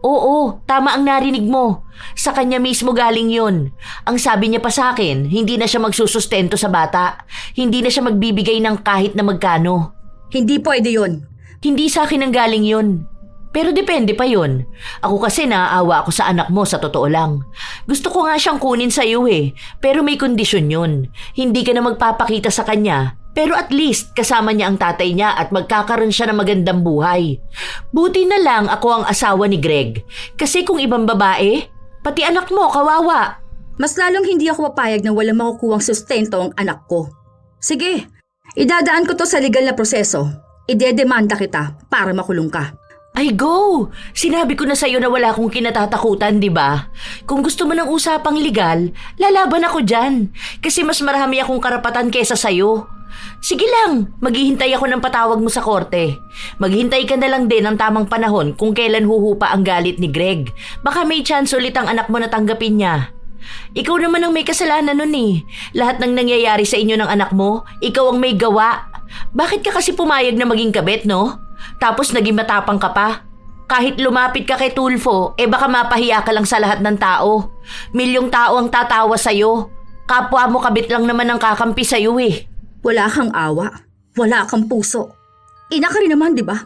Oo, tama ang narinig mo. Sa kanya mismo galing yun. Ang sabi niya pa sa akin, hindi na siya magsusustento sa bata. Hindi na siya magbibigay ng kahit na magkano. Hindi pwede yun. Hindi sa akin ang galing yun. Pero depende pa yun. Ako kasi naaawa ako sa anak mo sa totoo lang. Gusto ko nga siyang kunin sa iyo eh. Pero may kondisyon yun. Hindi ka na magpapakita sa kanya. Pero at least kasama niya ang tatay niya at magkakaroon siya ng magandang buhay. Buti na lang ako ang asawa ni Greg. Kasi kung ibang babae, pati anak mo kawawa. Mas lalong hindi ako papayag na walang makukuhang sustento ang anak ko. Sige, idadaan ko to sa legal na proseso. Idedemanda kita para makulong ka. Ay go! Sinabi ko na sa'yo na wala akong kinatatakutan, di ba? Kung gusto mo ng usapang legal, lalaban ako dyan. Kasi mas marami akong karapatan kesa sa'yo. Sige lang, maghihintay ako ng patawag mo sa korte. Maghintay ka na lang din ng tamang panahon kung kailan huhupa ang galit ni Greg. Baka may chance ulit ang anak mo na tanggapin niya. Ikaw naman ang may kasalanan nun eh. Lahat ng nangyayari sa inyo ng anak mo, ikaw ang may gawa. Bakit ka kasi pumayag na maging kabit, no? Tapos naging matapang ka pa. Kahit lumapit ka kay Tulfo, baka mapahiya ka lang sa lahat ng tao. Milyong tao ang tatawa sa'yo. Kapwa mo kabit lang naman ang kakampi sa'yo eh. Wala kang awa. Wala kang puso. Ina ka rin naman, di ba?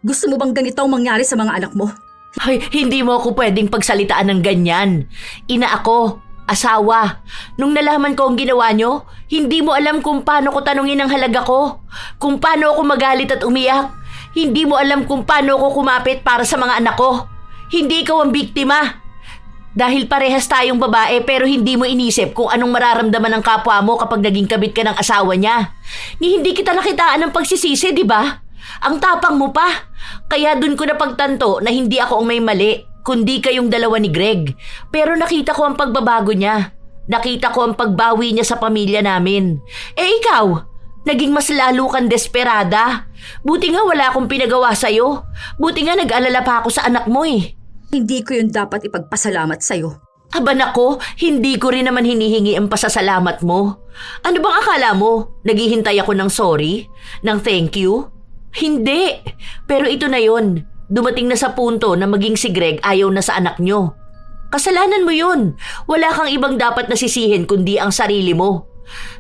Gusto mo bang ganito ang mangyari sa mga anak mo? Ay, hindi mo ako pwedeng pagsalitaan ng ganyan. Ina ako, asawa. Nung nalaman ko ang ginawa nyo, hindi mo alam kung paano ko tanungin ang halaga ko. Kung paano ako magalit at umiyak. Hindi mo alam kung paano ako kumapit para sa mga anak ko. Hindi ikaw ang biktima. Dahil parehas tayong babae pero hindi mo inisip kung anong mararamdaman ng kapwa mo kapag naging kabit ka ng asawa niya. Ni hindi kita nakitaan ng pagsisisi, di ba? Ang tapang mo pa. Kaya dun ko napagtanto na hindi ako ang may mali, kundi kayong dalawa ni Greg. Pero nakita ko ang pagbabago niya. Nakita ko ang pagbawi niya sa pamilya namin. Ikaw, naging mas lalo kang desperada. Buti nga wala akong pinagawa sa'yo. Buti nga nag-alala pa ako sa anak mo eh. Hindi ko yun dapat ipagpasalamat sa'yo. Aba nako, hindi ko rin naman hinihingi ang pasasalamat mo. Ano bang akala mo? Naghihintay ako ng sorry? Ng thank you? Hindi. Pero ito na yon. Dumating na sa punto na maging si Greg ayaw na sa anak nyo. Kasalanan mo yun. Wala kang ibang dapat nasisihin kundi ang sarili mo.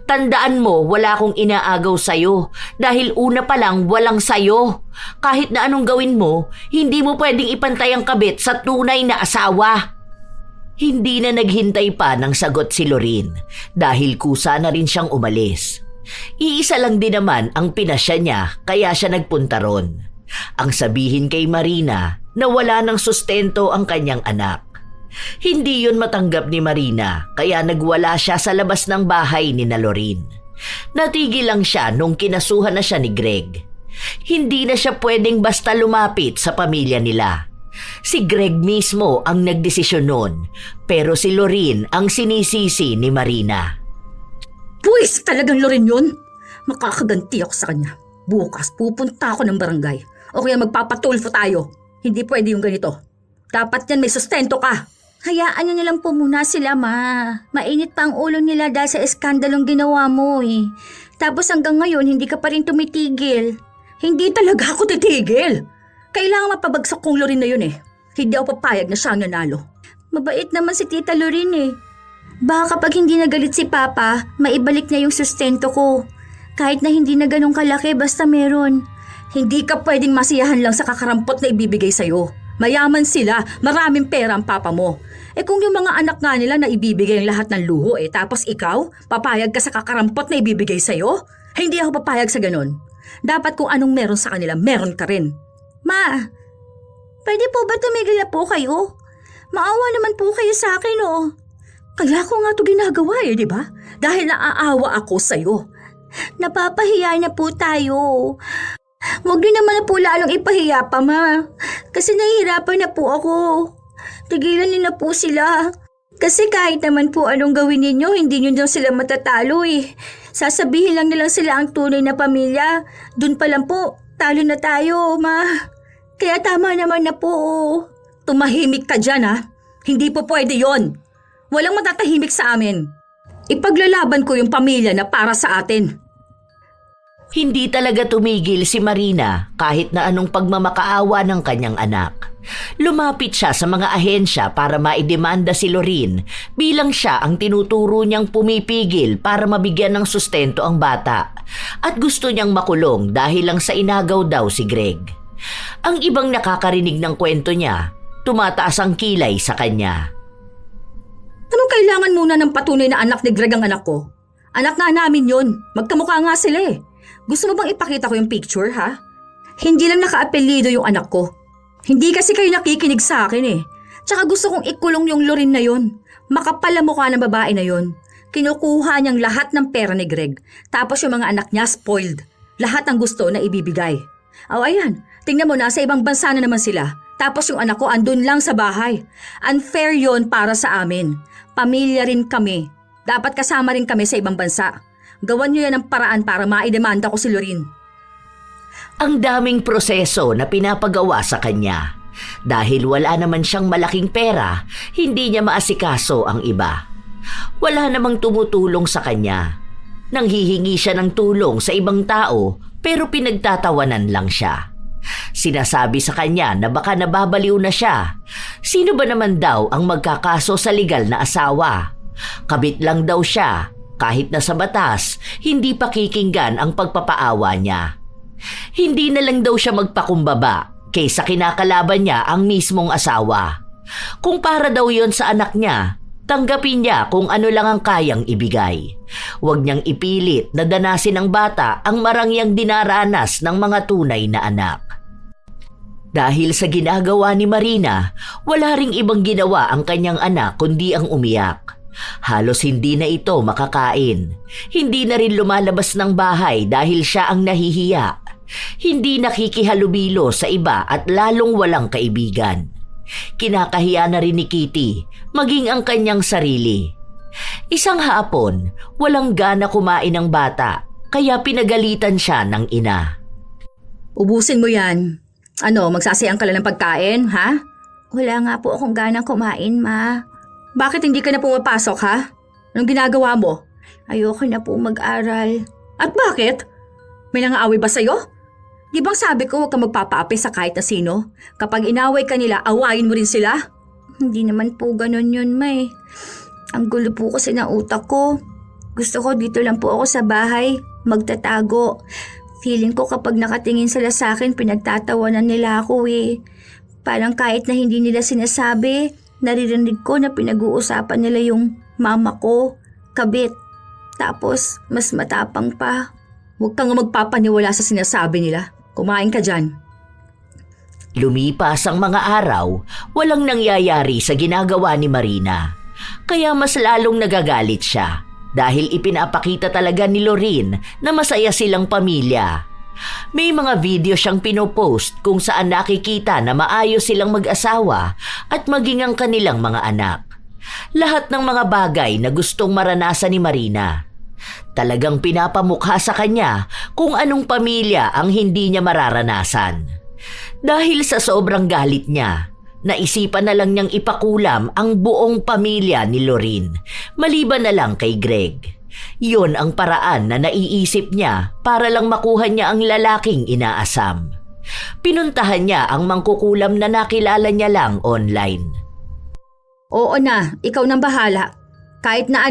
Tandaan mo, wala akong inaagaw sa'yo dahil una pa lang walang sa'yo. Kahit na anong gawin mo, hindi mo pwedeng ipantay ang kabit sa tunay na asawa. Hindi na naghintay pa ng sagot si Lorin dahil kusa na rin siyang umalis. Iisa lang din naman ang pinasya niya kaya siya nagpunta ron. Ang sabihin kay Marina na wala ng sustento ang kanyang anak. Hindi yun matanggap ni Marina kaya nagwala siya sa labas ng bahay ni Lorin. Natigil lang siya nung kinasuhan na siya ni Greg. Hindi na siya pwedeng basta lumapit sa pamilya nila. Si Greg mismo ang nagdesisyon nun, pero si Lorin ang sinisisi ni Marina. Buwis talagang Lorin yun. Makakaganti ako sa kanya. Bukas pupunta ako ng barangay. O kaya magpapatulfo tayo. Hindi pwede yung ganito. Dapat yan may sustento ka. Hayaan niyo na lang po muna sila, ma. Mainit pa ang ulo nila dahil sa eskandalong ginawa mo eh. Tapos hanggang ngayon, hindi ka pa rin tumitigil. Hindi talaga ako titigil. Kailangan mapabagsak kong Lorin na yun eh. Hindi ako papayag na siya ang nanalo. Mabait naman si Tita Lorin eh. Baka kapag hindi nagalit si Papa, maibalik niya yung sustento ko. Kahit na hindi na ganun kalaki, basta meron. Hindi ka pwedeng masiyahan lang sa kakarampot na ibibigay sa'yo. Mayaman sila, maraming pera ang papa mo. Kung yung mga anak nga nila na ibibigay ang lahat ng luho tapos ikaw, papayag ka sa kakarampot na ibibigay sa'yo? Hindi ako papayag sa ganun. Dapat kung anong meron sa kanila, meron ka rin. Ma, pwede po ba tumigil na po kayo? Maawa naman po kayo sa akin Kaya ko nga ito ginagawa di ba? Dahil naaawa ako sa'yo. Napapahiya na po tayo. Huwag niyo naman na po lalong ipahiya pa, Ma. Kasi nahihirapan na po ako. Tigilan niyo na po sila. Kasi kahit naman po anong gawin ninyo, hindi niyo daw sila matatalo Sasabihin lang nilang sila ang tunay na pamilya. Doon pa lang po, talo na tayo, Ma. Kaya tama naman na po. Tumahimik ka dyan Hindi po pwede yon. Walang matatahimik sa amin. Ipaglalaban ko yung pamilya na para sa atin. Hindi talaga tumigil si Marina kahit na anong pagmamakaawa ng kanyang anak. Lumapit siya sa mga ahensya para maidemanda si Lorin bilang siya ang tinuturo niyang pumipigil para mabigyan ng sustento ang bata at gusto niyang makulong dahil lang sa inagaw daw si Greg. Ang ibang nakakarinig ng kwento niya, tumataas ang kilay sa kanya. Anong kailangan muna ng patunay na anak ni Greg ang anak ko? Anak nga namin yon. Magkamukha nga sila Gusto mo bang ipakita ko yung picture, ha? Hindi lang naka-apelyido yung anak ko. Hindi kasi kayo nakikinig sa akin Tsaka gusto kong ikulong yung Lorin na yon. Makapal ang mukha ng babae na yon. Kinukuha niyang lahat ng pera ni Greg. Tapos yung mga anak niya spoiled. Lahat ang gusto na ibibigay. Ayan. Tingnan mo, nasa ibang bansa na naman sila. Tapos yung anak ko andun lang sa bahay. Unfair yon para sa amin. Pamilya rin kami. Dapat kasama rin kami sa ibang bansa. Gawan niyo yan ng paraan para maidemanda ko si Lorin. Ang daming proseso na pinapagawa sa kanya. Dahil wala naman siyang malaking pera, hindi niya maasikaso ang iba. Wala namang tumutulong sa kanya. Nanghihingi siya ng tulong sa ibang tao pero pinagtatawanan lang siya. Sinasabi sa kanya na baka nababaliw na siya. Sino ba naman daw ang magkakaso sa legal na asawa? Kabit lang daw siya. Kahit na sa batas, hindi pakikinggan ang pagpapaawa niya. Hindi na lang daw siya magpakumbaba kaysa kinakalaban niya ang mismong asawa. Kung para daw yon sa anak niya, tanggapin niya kung ano lang ang kayang ibigay. Huwag niyang ipilit na danasin ng bata ang marangyang dinaranas ng mga tunay na anak. Dahil sa ginagawa ni Marina, wala ring ibang ginawa ang kanyang anak kundi ang umiyak. Halos hindi na ito makakain. Hindi na rin lumalabas ng bahay dahil siya ang nahihiya. Hindi nakikihalubilo sa iba at lalong walang kaibigan. Kinakahiya na rin ni Kitty, maging ang kanyang sarili. Isang hapon, walang gana kumain ng bata, kaya pinagalitan siya ng ina. Ubusin mo yan. Magsasayang ka lang ng pagkain, ha? Wala nga po akong ganang kumain, Ma. Bakit hindi ka na pumapasok, ha? Anong ginagawa mo? Ayoko na po mag-aral. At bakit? May nangaaway ba sa'yo? Di bang sabi ko huwag kang magpapaapi sa kahit na sino? Kapag inaway ka nila, awayin mo rin sila? Hindi naman po ganun yun, Ma. Ang gulo po kasi ng utak ko. Gusto ko dito lang po ako sa bahay, magtatago. Feeling ko kapag nakatingin sila sa akin, pinagtatawanan nila ako Parang kahit na hindi nila sinasabi, naririnig ko na pinag-uusapan nila yung mama ko, kabit. Tapos, mas matapang pa. Huwag kang magpapaniwala sa sinasabi nila. Kumain ka dyan. Lumipas ang mga araw, walang nangyayari sa ginagawa ni Marina. Kaya mas lalong nagagalit siya dahil ipinapakita talaga ni Lorin na masaya silang pamilya. May mga video siyang pinopost kung saan nakikita na maayos silang mag-asawa at maging ang kanilang mga anak. Lahat ng mga bagay na gustong maranasan ni Marina. Talagang pinapamukha sa kanya kung anong pamilya ang hindi niya mararanasan. Dahil sa sobrang galit niya, naisipan na lang niyang ipakulam ang buong pamilya ni Lorin, maliban na lang kay Greg. Yun ang paraan na naiisip niya para lang makuha niya ang lalaking inaasam. Pinuntahan niya ang mangkukulam na nakilala niya lang online. Oo na, ikaw nang bahala. Kahit na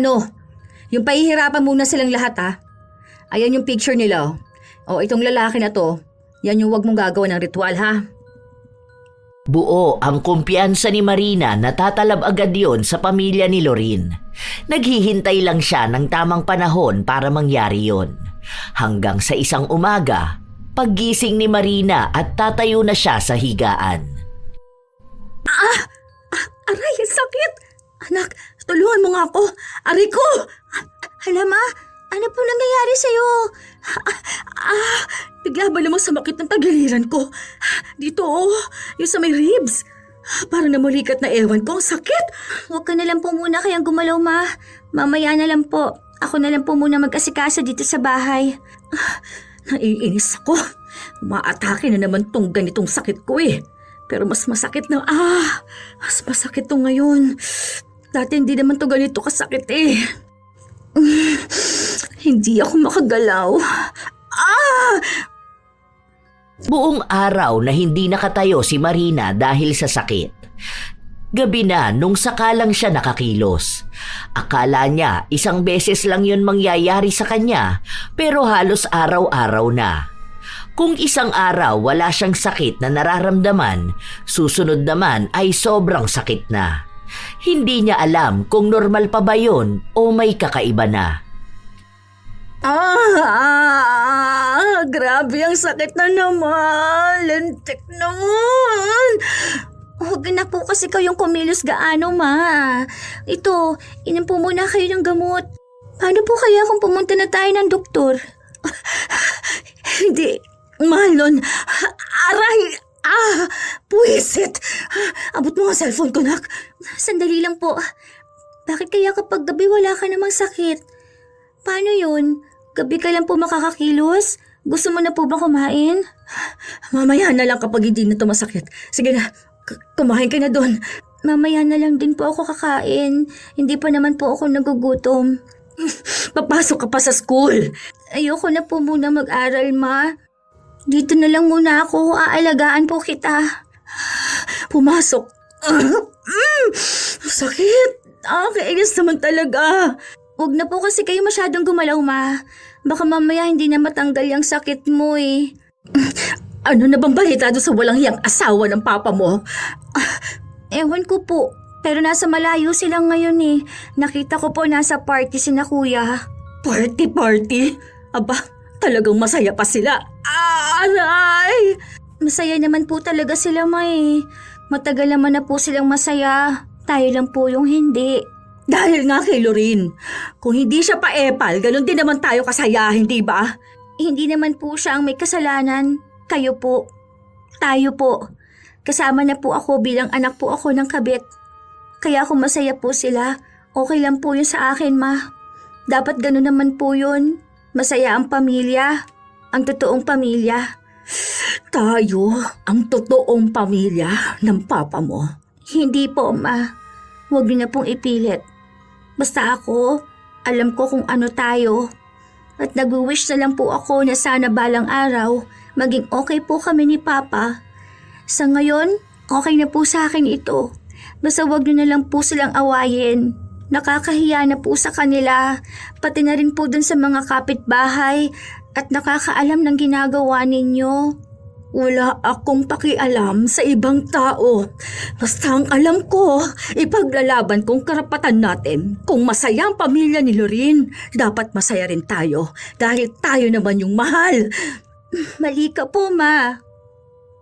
yung pahihirapan muna silang lahat Ayan yung picture nila. Itong lalaki na to, Yan yung wag mong gagawa ng ritual, ha? Buo ang kumpiyansa ni Marina na tatalab agad yon sa pamilya ni Lorin. Naghihintay lang siya ng tamang panahon para mangyari yon. Hanggang sa isang umaga, paggising ni Marina at tatayo na siya sa higaan. Aray, ang sakit! Anak, tulungan mo nga ako! Aray ko! Hala ma, ano po nangyayari sa'yo? Bigla ba namang sumakit ng tagiliran ko? Dito, yung sa may ribs. Parang namulikat na ewan ko, ang sakit! Huwag ka na lang po muna kayang gumalaw ma. Mamaya na lang po. Ako na lang po muna mag-asikaso dito sa bahay. Naiinis ako. Umaatake na naman tong ganitong sakit ko eh. Pero mas masakit na, mas masakit to ngayon. Dati hindi naman to ganito kasakit eh. Hindi ako makagalaw. Buong araw na hindi nakatayo si Marina dahil sa sakit. Gabi na nung sakalang siya nakakilos. Akala niya isang beses lang yun mangyayari sa kanya, pero halos araw-araw na. Kung isang araw wala siyang sakit na nararamdaman, susunod naman ay sobrang sakit na. Hindi niya alam kung normal pa ba yun o may kakaiba na. Grabe ang sakit na naman. Lentik naman. Huwag na po kasi kayong kumilos gaano ma. Ito, inom po muna kayo ng gamot. Paano po kaya kung pumunta na tayo ng doktor? Hindi. Mahal nun. Aray! Puwisit! Abot mo ang cellphone ko, nak. Sandali lang po. Bakit kaya kapag gabi wala ka namang sakit? Paano yun? Gabi ka lang po makakakilos? Gusto mo na po ba kumain? Mamaya na lang kapag hindi na to masakit. Sige na, kumain ka na doon. Mamaya na lang din po ako kakain. Hindi pa naman po ako nagugutom. Papasok ka pa sa school. Ayoko na po muna mag-aral, ma. Dito na lang muna ako. Aalagaan po kita. Pumasok. Sakit. Kainis naman talaga. Huwag na po kasi kayo masyadong gumalaw, ma. Baka mamaya hindi na matanggal yung sakit mo eh. Ano na bang balita doon sa walang hiyang asawa ng papa mo? Ewan ko po. Pero nasa malayo silang ngayon eh. Nakita ko po nasa party sina kuya. Party? Aba, talagang masaya pa sila. Aray! Masaya naman po talaga sila, ma eh. Matagal naman na po silang masaya. Tayo lang po yung hindi. Dahil nga kay Lorin. Kung hindi siya pa-epal, ganun din naman tayo kasaya, hindi ba? Hindi naman po siya ang may kasalanan. Kayo po. Tayo po. Kasama na po ako bilang anak po ako ng kabit. Kaya kung masaya po sila, okay lang po yun sa akin, ma. Dapat ganun naman po yun. Masaya ang pamilya. Ang totoong pamilya. Tayo ang totoong pamilya ng papa mo. Hindi po, ma. Huwag niyo na pong ipilit. Basta ako, alam ko kung ano tayo. At nag-wish na lang po ako na sana balang araw, maging okay po kami ni Papa. Sa ngayon, okay na po sa akin ito. Basta huwag niyo na lang po silang awayin. Nakakahiya na po sa kanila, pati na rin po dun sa mga kapitbahay at nakakaalam ng ginagawa ninyo. Wala akong pakialam sa ibang tao. Basta ang alam ko, ipaglalaban kong karapatan natin. Kung masaya ang pamilya ni Lorin, dapat masaya rin tayo. Dahil tayo naman yung mahal. Mali ka po, ma.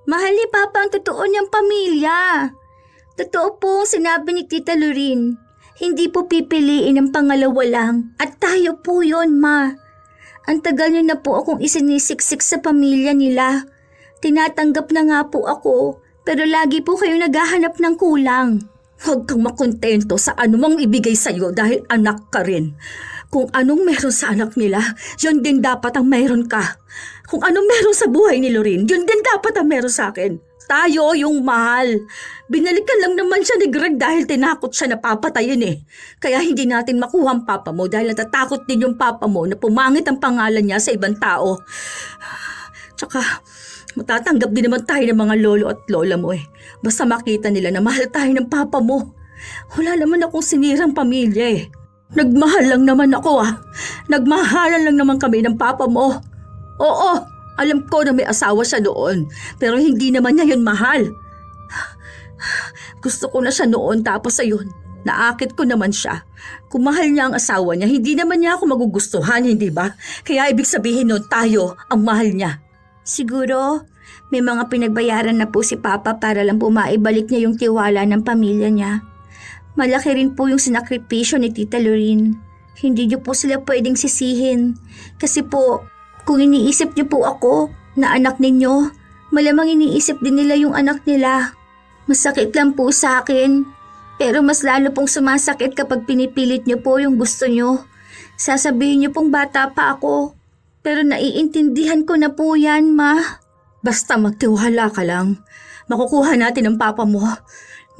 Mahal ni Papa ang totoo niyang pamilya. Totoo po ang sinabi ni Tita Lorin. Hindi po pipiliin ang pangalawa lang. At tayo po yon, ma. Ang tagal niyo na po akong isinisiksik sa pamilya nila. Tinatanggap na nga po ako, pero lagi po kayo naghahanap ng kulang. Huwag kang makontento sa anumang ibigay sa'yo dahil anak ka rin. Kung anong meron sa anak nila, yun din dapat ang meron ka. Kung anong meron sa buhay ni Lorin, yun din dapat ang meron sa akin. Tayo yung mahal. Binalikan lang naman siya ni Greg dahil tinakot siya na papatayin eh. Kaya hindi natin makuha ang papa mo dahil natatakot din yung papa mo na pumangit ang pangalan niya sa ibang tao. Tsaka, matatanggap din naman tayo ng mga lolo at lola mo eh. Basta makita nila na mahal tayo ng papa mo. Wala naman akong sinirang pamilya eh. Nagmahal lang naman ako ah. Nagmahalan lang naman kami ng papa mo. Oo, Alam ko na may asawa siya noon, pero hindi naman niya yun mahal. Gusto ko na siya noon tapos ayun, naakit ko naman siya. Kung mahal niya ang asawa niya, hindi naman niya ako magugustuhan, hindi ba? Kaya ibig sabihin nun tayo ang mahal niya. Siguro, may mga pinagbayaran na po si Papa para lang po maibalik niya yung tiwala ng pamilya niya. Malaki rin po yung sinakripisyo ni Tita Lorene. Hindi niyo po sila pwedeng sisihin. Kasi po, kung iniisip niyo po ako na anak ninyo, malamang iniisip din nila yung anak nila. Masakit lang po sa akin. Pero mas lalo pong sumasakit kapag pinipilit niyo po yung gusto niyo. Sasabihin niyo pong bata pa ako. Pero naiintindihan ko na po yan, Ma. Basta magtiwala ka lang. Makukuha natin ang papa mo.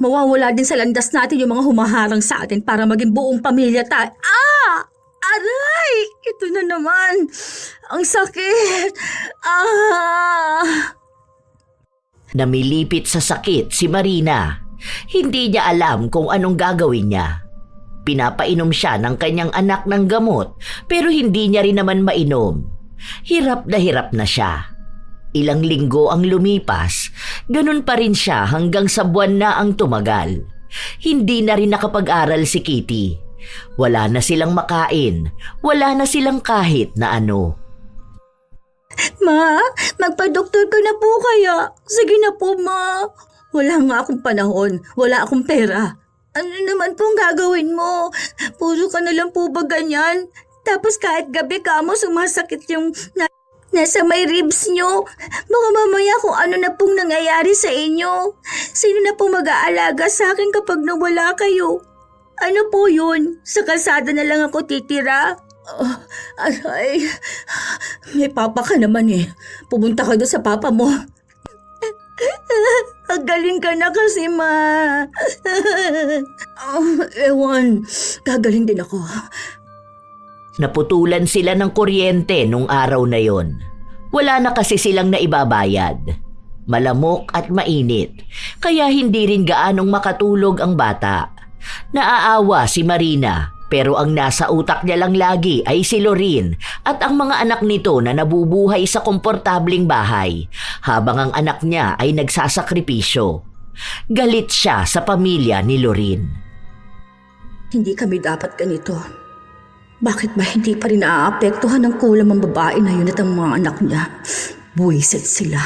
Mawawala din sa landas natin yung mga humaharang sa atin para maging buong pamilya tayo. Ah! Aray! Ito na naman. Ang sakit. Ah! Namilipit sa sakit si Marina. Hindi niya alam kung anong gagawin niya. Pinapainom siya ng kanyang anak ng gamot pero hindi niya rin naman mainom. Hirap na siya. Ilang linggo ang lumipas, ganun pa rin siya hanggang sa buwan na ang tumagal. Hindi na rin nakapag-aral si Kitty. Wala na silang makain, wala na silang kahit na ano. Ma, magpa-doktor ka na po kaya. Sige na po, Ma. Wala nga akong panahon, wala akong pera. Ano naman pong gagawin mo? Puro ka na lang po ba ganyan? Tapos kahit gabi ka mo sumasakit yung nasa may ribs nyo. Baka mamaya kung ano na pong nangyayari sa inyo. Sino na pong mag-aalaga sa akin kapag nawala kayo? Ano po yun? Sa kalsada na lang ako titira? Aray, may papa ka naman eh. Pumunta ka doon sa papa mo. Ang galing ka na kasi, Ma. Ewan, gagaling din ako. Naputulan sila ng kuryente nung araw na yon. Wala na kasi silang naibabayad. Malamok at mainit, kaya hindi rin gaanong makatulog ang bata. Naaawa si Marina, pero ang nasa utak niya lang lagi ay si Lorene at ang mga anak nito na nabubuhay sa komportabling bahay, habang ang anak niya ay nagsasakripisyo. Galit siya sa pamilya ni Lorene. Hindi kami dapat ganito. Bakit ba hindi pa rin naaapektuhan ng kulam ang babae na yun at ang mga anak niya? Buwisit sila.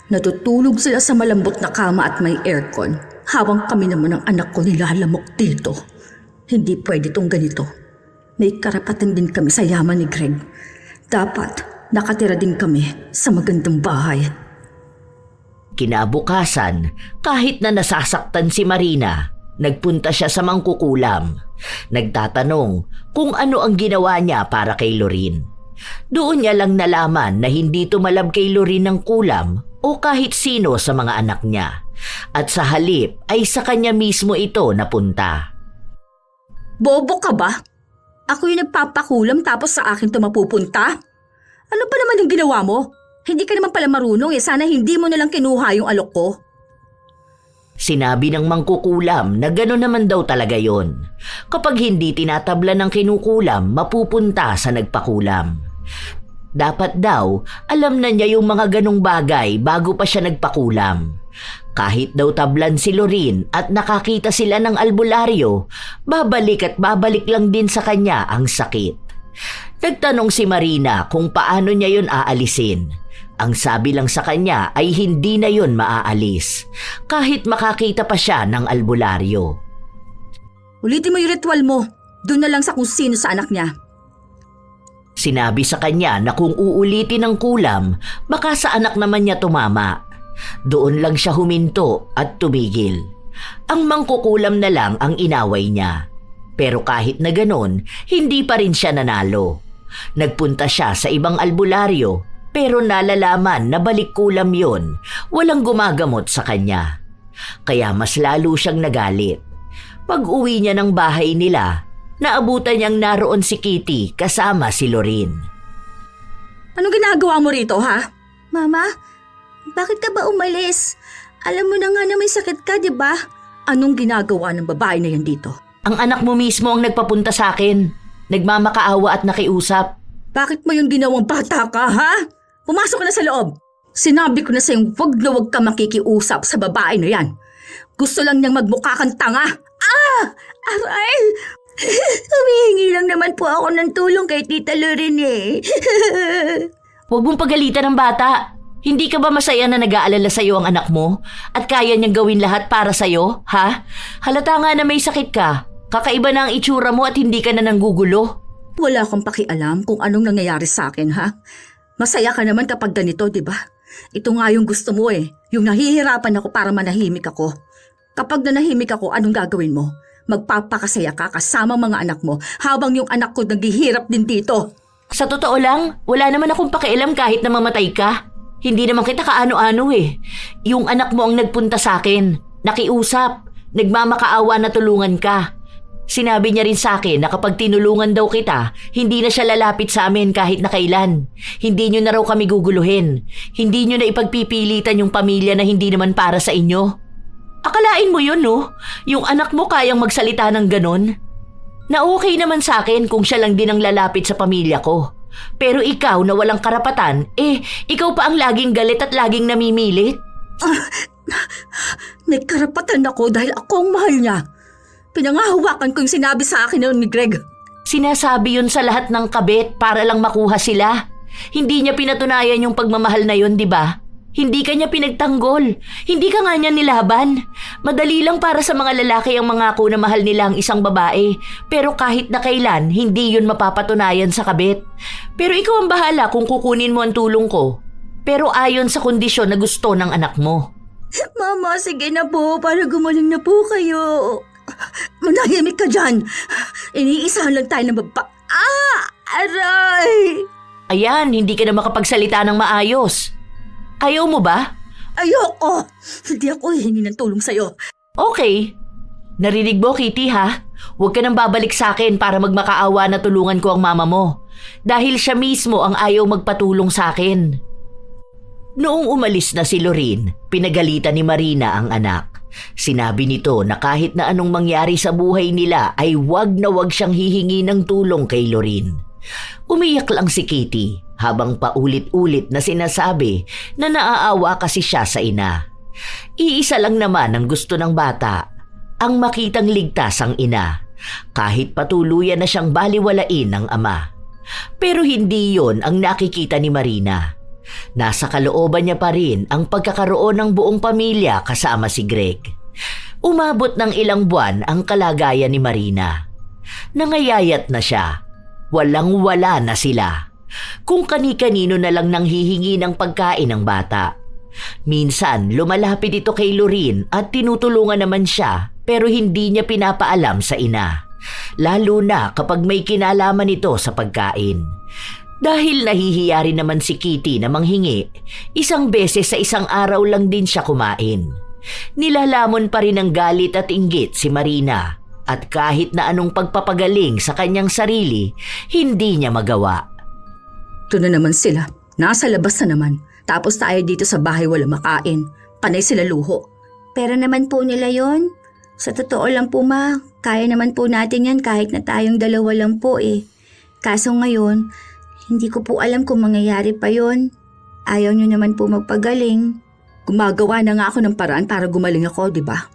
Natutulog sila sa malambot na kama at may aircon, habang kami naman ang anak ko nilalamok dito. Hindi pwede tong ganito. May karapatan din kami sa yaman ni Greg. Dapat nakatira din kami sa magandang bahay. Kinabukasan, kahit na nasasaktan si Marina, nagpunta siya sa mangkukulam. Nagtatanong kung ano ang ginawa niya para kay Lorene. Doon niya lang nalaman na hindi tumalab kay Lorene ng kulam o kahit sino sa mga anak niya. At sa halip ay sa kanya mismo ito napunta. Bobo ka ba? Ako yung nagpapakulam tapos sa akin ito mapupunta? Ano pa naman yung ginawa mo? Hindi ka naman pala marunong eh. Sana hindi mo nalang kinuha yung alok ko. Sinabi ng mangkukulam na gano'n naman daw talaga yon. Kapag hindi tinatabla ng kinukulam, mapupunta sa nagpakulam. Dapat daw, alam na niya yung mga ganong bagay bago pa siya nagpakulam. Kahit daw tablan si Lorene at nakakita sila ng albularyo, babalik at babalik lang din sa kanya ang sakit. Nagtanong si Marina kung paano niya yon aalisin. Ang sabi lang sa kanya ay hindi na yon maaalis, kahit makakita pa siya ng albularyo. Ulitin mo yung ritual mo. Doon na lang sa kung sino sa anak niya. Sinabi sa kanya na kung uulitin ang kulam, baka sa anak naman niya tumama. Doon lang siya huminto at tumigil. Ang mangkukulam na lang ang inaway niya. Pero kahit na ganon, hindi pa rin siya nanalo. Nagpunta siya sa ibang albularyo, pero nalalaman na balik kulam yon, walang gumagamot sa kanya. Kaya mas lalo siyang nagalit. Pag-uwi niya ng bahay nila, naabutan niyang naroon si Kitty kasama si Lorene. Anong ginagawa mo rito, ha? Mama, bakit ka ba umalis? Alam mo na nga na may sakit ka, di ba? Anong ginagawa ng babae na yan dito? Ang anak mo mismo ang nagpapunta sa akin. Nagmamakaawa at nakiusap. Bakit mo yung ginawang bata ka, ha? Pumasok ka na sa loob. Sinabi ko na sa'yong wag ka makikiusap sa babae na yan. Gusto lang niyang magmukha kang tanga. Aray! Humihingi lang naman po ako ng tulong kay Tita Lorraine eh. Huwag mong pagalitan ng bata. Hindi ka ba masaya na nag-aalala sa'yo ang anak mo? At kaya niyang gawin lahat para sa'yo, ha? Halata nga na may sakit ka. Kakaiba na ang itsura mo at hindi ka na nanggugulo. Wala kang pakialam kung anong nangyayari sa akin, ha? Masaya ka naman kapag ganito, di ba? Ito nga yung gusto mo eh. Yung nahihirapan ako para manahimik ako. Kapag nanahimik ako, anong gagawin mo? Magpapakasaya ka kasama mga anak mo habang yung anak ko naghihirap din dito. Sa totoo lang, wala naman akong pakialam kahit na mamatay ka. Hindi naman kita kaano-ano eh. Yung anak mo ang nagpunta sa akin. Nakiusap. Nagmamakaawa na tulungan ka. Sinabi niya rin sa akin na kapag tinulungan daw kita, hindi na siya lalapit sa amin kahit na kailan. Hindi niyo na raw kami guguluhin. Hindi niyo na ipagpipilitan yung pamilya na hindi naman para sa inyo. Akalain mo yun, no? Yung anak mo kayang magsalita ng ganon? Na okay naman sa akin kung siya lang din ang lalapit sa pamilya ko. Pero ikaw na walang karapatan, ikaw pa ang laging galit at laging namimilit. May karapatan ako dahil ako ang mahal niya. Pinangahawakan ko yung sinabi sa akin noon ni Greg. Sinasabi yun sa lahat ng kabit para lang makuha sila. Hindi niya pinatunayan yung pagmamahal na yun, di ba? Hindi ka niya pinagtanggol. Hindi ka nga niya nilaban. Madali lang para sa mga lalaki ang mangako na mahal nila ang isang babae. Pero kahit na kailan, hindi yun mapapatunayan sa kabit. Pero ikaw ang bahala kung kukunin mo ang tulong ko. Pero ayon sa kondisyon na gusto ng anak mo. Mama, sige na po para gumaling na po kayo. Manahimik ka dyan. Iniisahan lang tayo ng Aray! Ayan, hindi ka na makapagsalita ng maayos. Ayaw mo ba? Ayoko! Hindi ako hihingi ng tulong sa'yo. Okay. Narinig mo, Kitty, ha? Huwag ka nang babalik sa akin para magmakaawa na tulungan ko ang mama mo. Dahil siya mismo ang ayaw magpatulong sa akin. Noong umalis na si Lorraine, pinagalitan ni Marina ang anak. Sinabi nito na kahit na anong mangyari sa buhay nila ay wag na wag siyang hihingi ng tulong kay Lorraine. Umiyak lang si Kitty habang paulit-ulit na sinasabi na naaawa kasi siya sa ina. Iisa lang naman ang gusto ng bata, ang makitang ligtas ang ina, kahit patuluyan na siyang baliwalain ng ama. Pero hindi yon ang nakikita ni Marina. Nasa kalooban niya pa rin ang pagkakaroon ng buong pamilya kasama si Greg. Umabot ng ilang buwan ang kalagayan ni Marina. Nangayayat na siya. Walang-wala na sila. Kung kani-kanino na lang nang hihingi ng pagkain ng bata. Minsan, lumalapit ito kay Lorraine at tinutulungan naman siya pero hindi niya pinapaalam sa ina. Lalo na kapag may kinalaman ito sa pagkain. Dahil nahihiya rin naman si Kitty na manghingi, isang beses sa isang araw lang din siya kumain. Nilalamon pa rin ng galit at inggit si Marina. At kahit na anong pagpapagaling sa kanyang sarili, hindi niya magawa. Ito na naman sila. Nasa labas na naman. Tapos tayo dito sa bahay wala makain. Panay sila luho. Pero naman po nila yon. Sa totoo lang po ma, kaya naman po natin yan kahit na tayong dalawa lang po eh. Kaso ngayon, hindi ko po alam kung mangyayari pa yon. Ayaw nyo naman po magpagaling. Gumagawa na nga ako ng paraan para gumaling ako, di ba?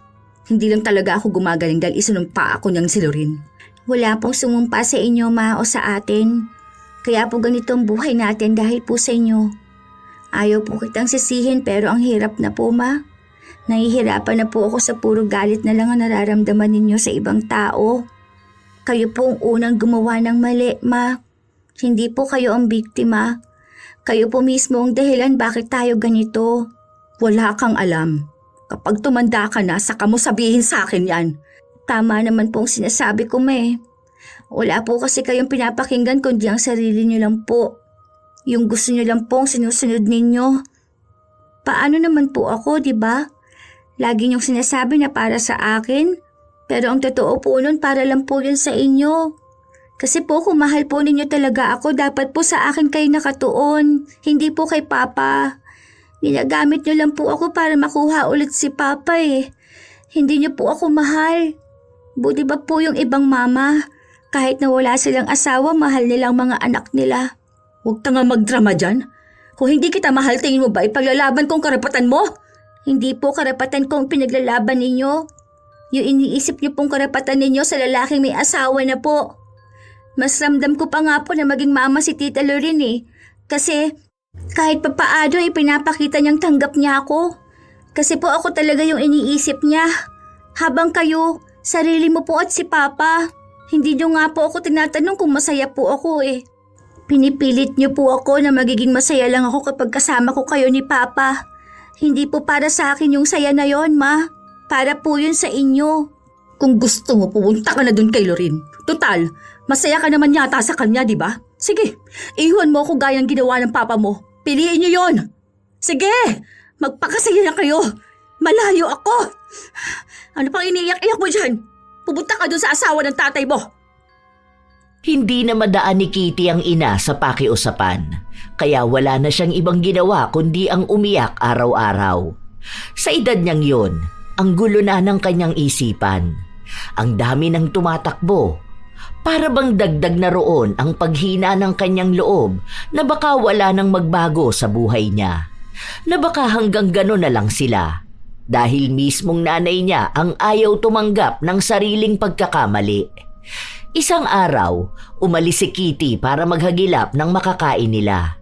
Hindi lang talaga ako gumagaling dahil isinumpa ako niyang si Lorraine. Wala pong sumumpa sa inyo ma o sa atin. Kaya po ganito ang buhay natin dahil po sa inyo. Ayaw po kitang sisihin pero ang hirap na po ma. Nahihirapan na po ako sa puro galit na lang ang nararamdaman ninyo sa ibang tao. Kayo po ang unang gumawa ng mali ma. Hindi po kayo ang biktima. Kayo po mismo ang dahilan bakit tayo ganito. Wala kang alam. Kapag tumanda ka na, saka mo sabihin sa akin yan. Tama naman pong sinasabi ko ma. Wala po kasi kayong pinapakinggan kundi ang sarili nyo lang po. Yung gusto nyo lang pong sinusunod ninyo. Paano naman po ako, di ba? Lagi nyong sinasabi na para sa akin. Pero ang totoo po nun para lang po yun sa inyo. Kasi po kung mahal po ninyo talaga ako, dapat po sa akin kayo nakatuon. Hindi po kay Papa. Ginagamit nyo lang po ako para makuha ulit si Papa eh. Hindi nyo po ako mahal. Buti ba po yung ibang mama? Kahit na wala silang asawa, mahal nilang mga anak nila. Huwag ka nga magdrama dyan. Kung hindi kita mahal, tingin mo ba ipaglalaban kong karapatan mo? Hindi po karapatan kong pinaglalaban ninyo. Yung iniisip niyo pong karapatan ninyo sa lalaking may asawa na po. Mas ramdam ko pa nga po na maging mama si Tita Lorene eh. Kasi kahit papaano ipinapakita niyang tanggap niya ako. Kasi po ako talaga yung iniisip niya. Habang kayo, sarili mo po at si Papa. Hindi niyo nga po ako tinatanong kung masaya po ako eh. Pinipilit niyo po ako na magiging masaya lang ako kapag kasama ko kayo ni Papa. Hindi po para sa akin yung saya na yon, Ma. Para po yun sa inyo. Kung gusto mo, pumunta ka na dun kay Lorene. Total, masaya ka naman yata sa kanya, di ba? Sige, iwan mo ako gayang ginawa ng papa mo. Piliin niyo yon. Sige, magpakasaya na kayo. Malayo ako. Ano pang iniiyak-iyak mo dyan? Pumunta ka dun sa asawa ng tatay mo. Hindi na madaan ni Kitty ang ina sa pakiusapan, kaya wala na siyang ibang ginawa kundi ang umiyak araw-araw. Sa edad niyang yun, ang gulo na ng kanyang isipan. Ang dami ng tumatakbo. Para bang dagdag na roon ang paghina ng kanyang loob na baka wala nang magbago sa buhay niya. Na baka hanggang gano'n na lang sila. Dahil mismong nanay niya ang ayaw tumanggap ng sariling pagkakamali. Isang araw, umalis si Kitty para maghagilap ng makakain nila.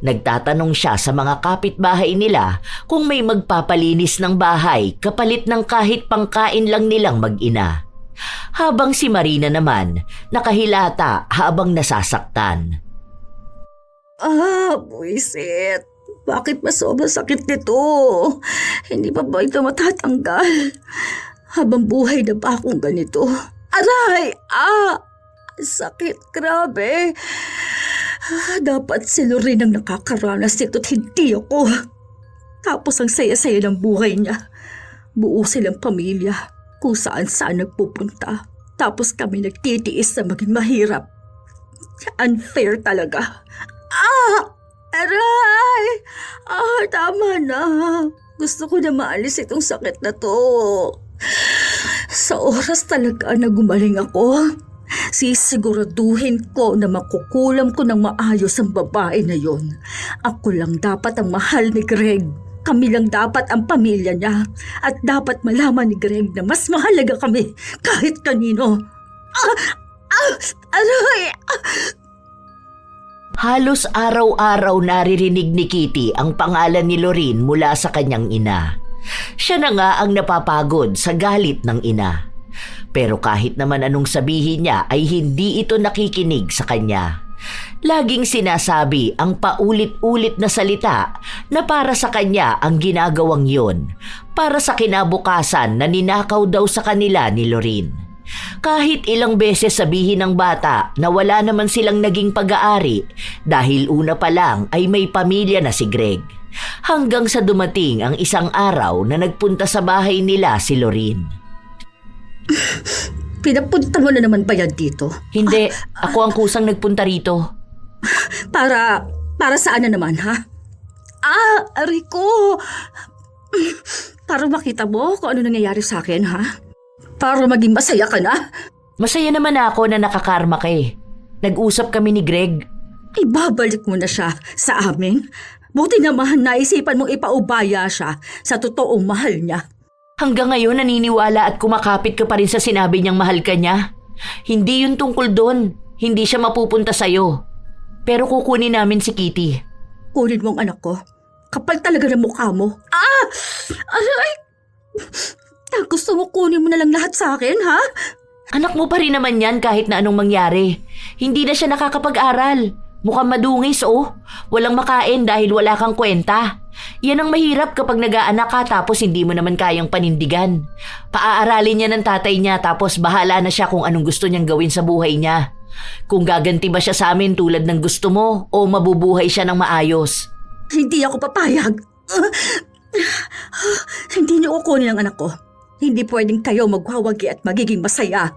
Nagtatanong siya sa mga kapitbahay nila kung may magpapalinis ng bahay kapalit ng kahit pangkain lang nilang mag-ina. Habang si Marina naman, nakahilata habang nasasaktan. Buisit. Bakit ba sobrang sakit nito? Hindi pa ba ito matatanggal? Habang buhay na ba akong ganito? Aray! Sakit, grabe. Dapat si Lorene ang nakakaranas nito't hindi ako. Tapos ang saya-saya ng buhay niya. Buo silang pamilya kung saan-saan nagpupunta. Tapos kami nagtitiis na maging mahirap. Unfair talaga. Aray! Tama na. Gusto ko na maalis itong sakit na to. Sa oras talaga na gumaling ako, sisiguraduhin ko na makukulam ko ng maayos ang babae na yon. Ako lang dapat ang mahal ni Greg. Kami lang dapat ang pamilya niya. At dapat malaman ni Greg na mas mahalaga kami kahit kanino. Aray! Halos araw-araw naririnig ni Kitty ang pangalan ni Lorene mula sa kanyang ina. Siya na nga ang napapagod sa galit ng ina. Pero kahit naman anong sabihin niya ay hindi ito nakikinig sa kanya. Laging sinasabi ang paulit-ulit na salita na para sa kanya ang ginagawang yun, para sa kinabukasan na ninakaw daw sa kanila ni Lorene. Kahit ilang beses sabihin ng bata na wala naman silang naging pag-aari dahil una pa lang ay may pamilya na si Greg. Hanggang sa dumating ang isang araw na nagpunta sa bahay nila si Lorene. Pinapunta mo na naman ba yan dito? Hindi, ako ang kusang nagpunta rito. Para saan na naman, ha? Rico! Para makita mo kung ano nangyayari sa akin, ha? Para maging masaya ka na? Masaya naman ako na nakakarma ka eh. Nag-usap kami ni Greg. Ibabalik mo na siya sa amin? Buti naman naisipan mong ipaubaya siya sa totoong mahal niya. Hanggang ngayon naniniwala at kumakapit ka pa rin sa sinabi niyang mahal ka niya. Hindi yun tungkol doon. Hindi siya mapupunta sa'yo. Pero kukunin namin si Kitty. Kunin mo ang anak ko. Kapal talaga ng mukha mo. Aray! Gusto mo kunin mo na lang lahat sa akin, ha? Anak mo pa rin naman yan kahit na anong mangyari. Hindi na siya nakakapag-aral. Mukhang madungis Walang makain dahil wala kang kwenta. Yan ang mahirap kapag nag-aanak ka tapos hindi mo naman kayang panindigan. Paaaralin niya ng tatay niya tapos bahala na siya kung anong gusto niyang gawin sa buhay niya. Kung gaganti ba siya sa amin tulad ng gusto mo o mabubuhay siya ng maayos. Hindi ako papayag. Hindi niyo kukunin ang anak ko. Hindi pwedeng kayo magwawagi at magiging masaya.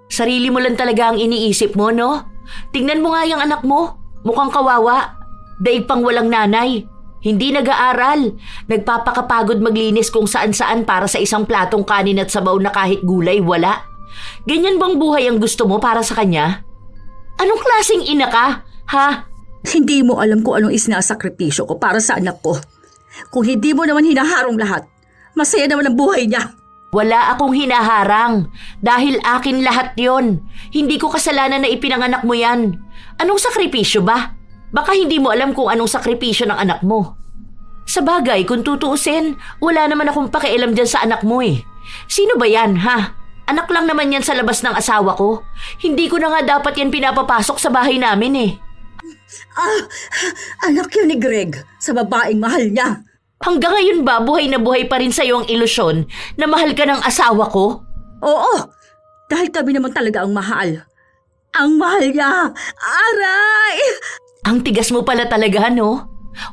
Sarili mo lang talaga ang iniisip mo, no? Tingnan mo nga yung anak mo. Mukhang kawawa. Daig pang walang nanay. Hindi nag-aaral. Nagpapakapagod maglinis kung saan-saan para sa isang platong kanin at sabaw na kahit gulay wala. Ganyan bang buhay ang gusto mo para sa kanya? Anong klaseng ina ka? Ha? Hindi mo alam kung anong isinasakripisyo ko para sa anak ko. Kung hindi mo naman hinaharong lahat, masaya naman ang buhay niya. Wala akong hinaharang. Dahil akin lahat yon. Hindi ko kasalanan na ipinanganak mo yan. Anong sakripisyo ba? Baka hindi mo alam kung anong sakripisyo ng anak mo. Sa bagay, kung tutuusin, wala naman akong pakialam dyan sa anak mo eh. Sino ba yan, ha? Anak lang naman yan sa labas ng asawa ko. Hindi ko na nga dapat yan pinapapasok sa bahay namin eh. Anak yun ni Greg sa babaeng mahal niya. Hanggang ngayon ba buhay na buhay pa rin sa'yo ang ilusyon na mahal ka ng asawa ko? Oo, dahil kami naman talaga ang mahal. Ang mahal niya! Aray! Ang tigas mo pala talaga, no?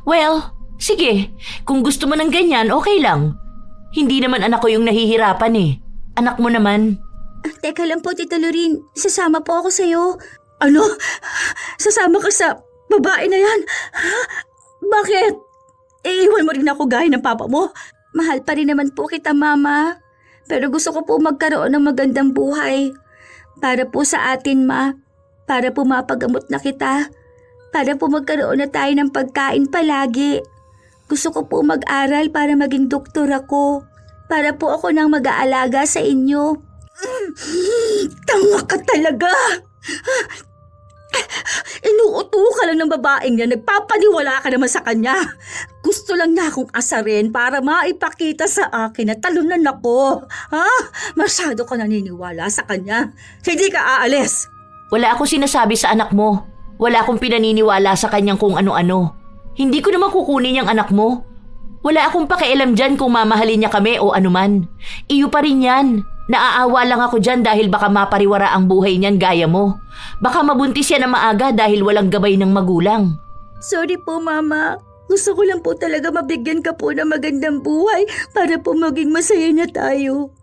Well, sige. Kung gusto mo ng ganyan, okay lang. Hindi naman anak ko yung nahihirapan eh. Anak mo naman. Teka lang po, Tita Lorin. Sasama po ako sa'yo. Ano? Sasama ka sa babae na yan? Bakit? Iiwan mo rin ako gaya ng papa mo? Mahal pa rin naman po kita, Mama. Pero gusto ko po magkaroon ng magandang buhay. Para po sa atin, Ma. Para po mapagamot na kita. Para po magkaroon na tayo ng pagkain palagi. Gusto ko po mag-aral para maging doktor ako. Para po ako nang mag-aalaga sa inyo. Tanga ka talaga! Inuuto ka lang ng babaeng yan. Nagpapaniwala ka naman sa kanya. Gusto lang niya akong asarin para maipakita sa akin na talunan ako. Ha? Masyado ka naniniwala sa kanya. Hindi ka aalis. Wala akong sinasabi sa anak mo. Wala akong pinaniniwala sa kanyang kung ano-ano. Hindi ko naman kukunin yung anak mo. Wala akong pakialam dyan kung mamahalin niya kami o anuman. Iyo pa rin yan. Naaawa lang ako dyan dahil baka mapariwara ang buhay niyan gaya mo. Baka mabuntis yan na maaga dahil walang gabay ng magulang. Sorry po, Mama. Gusto ko lang po talaga mabigyan ka po ng magandang buhay para po maging masaya na tayo.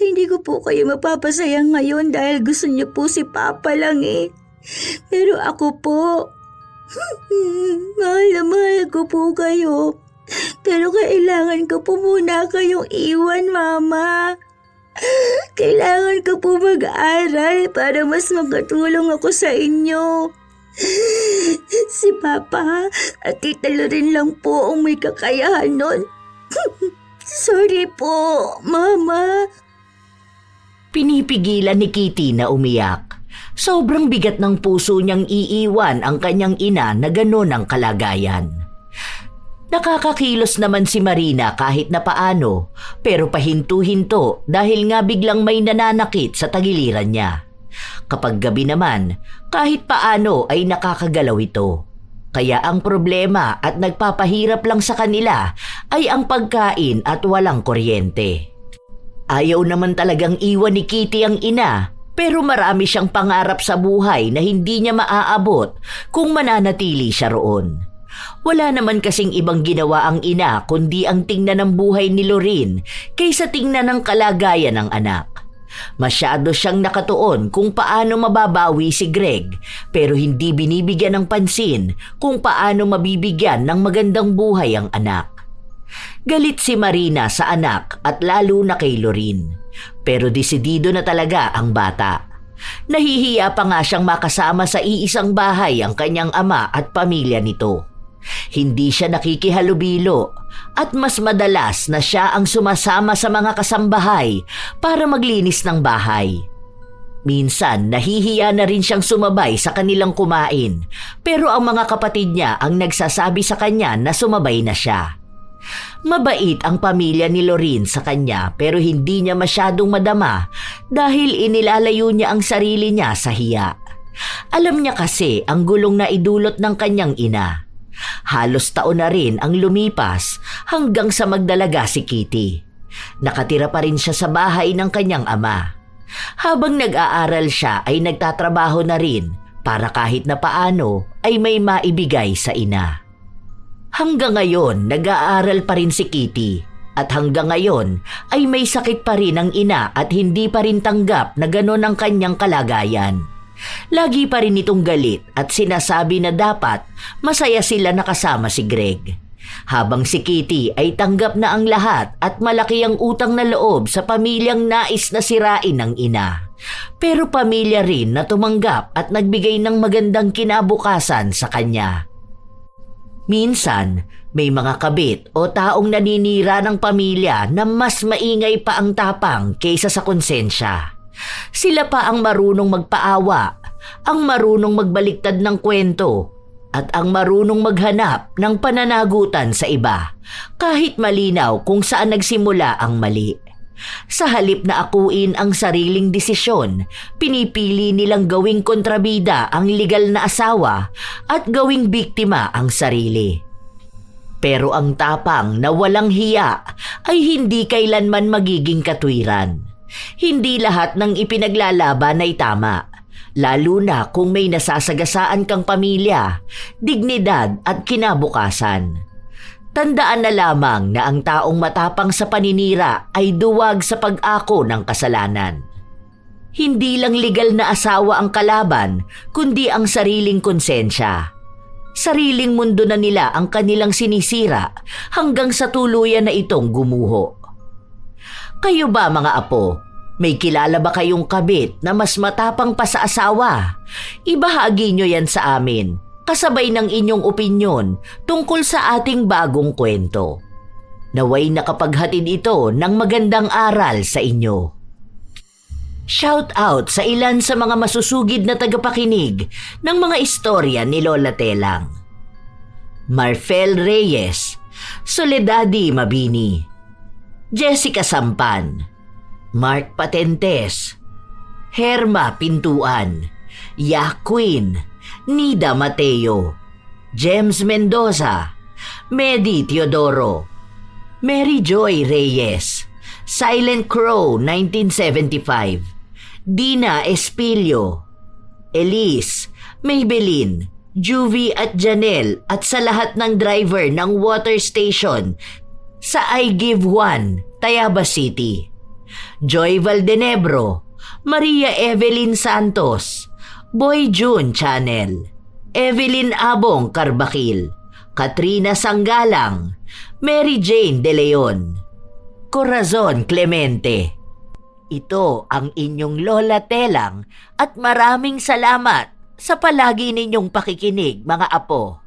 Hindi ko po kayo mapapasaya ngayon dahil gusto niyo po si Papa lang eh. Pero ako po, mahal na mahal ko po kayo. Pero kailangan ko po muna kayong iwan, Mama. Kailangan ko po mag-aral para mas makatulong ako sa inyo. Si Papa at Tita Lorin lang po ang may kakayahan nun. Sorry po, Mama. Pinipigilan ni Kitty na umiyak. Sobrang bigat ng puso niyang iiwan ang kanyang ina na gano'n ang kalagayan. Nakakakilos naman si Marina kahit na paano, pero pahinto-hinto dahil nga biglang may nananakit sa tagiliran niya. Kapag gabi naman, kahit paano ay nakakagalaw ito. Kaya ang problema at nagpapahirap lang sa kanila ay ang pagkain at walang kuryente. Ayaw naman talagang iwan ni Kitty ang ina, pero marami siyang pangarap sa buhay na hindi niya maaabot kung mananatili siya roon. Wala naman kasing ibang ginawa ang ina kundi ang tingnan ng buhay ni Lorin kaysa tingnan ng kalagayan ng anak. Masyado siyang nakatuon kung paano mababawi si Greg pero hindi binibigyan ng pansin kung paano mabibigyan ng magandang buhay ang anak. Galit si Marina sa anak at lalo na kay Lorin. Pero desidido na talaga ang bata. Nahihiya pa nga siyang makasama sa iisang bahay ang kanyang ama at pamilya nito. Hindi siya nakikihalubilo at mas madalas na siya ang sumasama sa mga kasambahay para maglinis ng bahay. Minsan nahihiya na rin siyang sumabay sa kanilang kumain pero ang mga kapatid niya ang nagsasabi sa kanya na sumabay na siya. Mabait ang pamilya ni Lorin sa kanya pero hindi niya masyadong madama dahil inilalayo niya ang sarili niya sa hiya. Alam niya kasi ang gulong na idulot ng kanyang ina. Halos taon na rin ang lumipas hanggang sa magdalaga si Kitty. Nakatira pa rin siya sa bahay ng kanyang ama. Habang nag-aaral siya ay nagtatrabaho na rin para kahit na paano ay may maibigay sa ina. Hanggang ngayon nag-aaral pa rin si Kitty at hanggang ngayon ay may sakit pa rin ang ina at hindi pa rin tanggap na ganon ang kanyang kalagayan. Lagi pa rin itong galit at sinasabi na dapat masaya sila nakasama si Greg. Habang si Kitty ay tanggap na ang lahat at malaki ang utang na loob sa pamilyang nais na sirain ng ina. Pero pamilya rin na tumanggap at nagbigay ng magandang kinabukasan sa kanya. Minsan, may mga kabit o taong naninira ng pamilya na mas maingay pa ang tapang kaysa sa konsensya. Sila pa ang marunong magpaawa, ang marunong magbaliktad ng kwento, at ang marunong maghanap ng pananagutan sa iba, kahit malinaw kung saan nagsimula ang mali. Sa halip na akuin ang sariling desisyon, pinipili nilang gawing kontrabida ang legal na asawa at gawing biktima ang sarili. Pero ang tapang na walang hiya ay hindi kailanman magiging katwiran. Hindi lahat ng ipinaglalaban ay tama, lalo na kung may nasasagasaan kang pamilya, dignidad at kinabukasan. Tandaan na lamang na ang taong matapang sa paninira ay duwag sa pag-ako ng kasalanan. Hindi lang legal na asawa ang kalaban, kundi ang sariling konsensya. Sariling mundo na nila ang kanilang sinisira hanggang sa tuluyan na itong gumuho. Kayo ba mga apo, may kilala ba kayong kabit na mas matapang pa sa asawa? Ibahagi nyo yan sa amin, kasabay ng inyong opinyon tungkol sa ating bagong kwento. Naway nakapaghatid ito ng magandang aral sa inyo. Shout out sa ilan sa mga masusugid na tagapakinig ng mga istorya ni Lola Telang. Marfel Reyes, Soledadi Mabini, Jessica Sampan, Mark Patentes, Herma Pintuan, Yaquin, Nida Mateo, James Mendoza, Medi Teodoro, Mary Joy Reyes, Silent Crow 1975, Dina Espilio, Elise, Maybelline, Juvie at Janelle at sa lahat ng driver ng water station sa I Give One, Tayabas City. Joy Valdenebro, Maria Evelyn Santos, Boy June Channel, Evelyn Abong Carbakil, Katrina Sanggalang, Mary Jane De Leon, Corazon Clemente. Ito ang inyong Lola Telang at maraming salamat sa palagi ninyong pakikinig mga apo.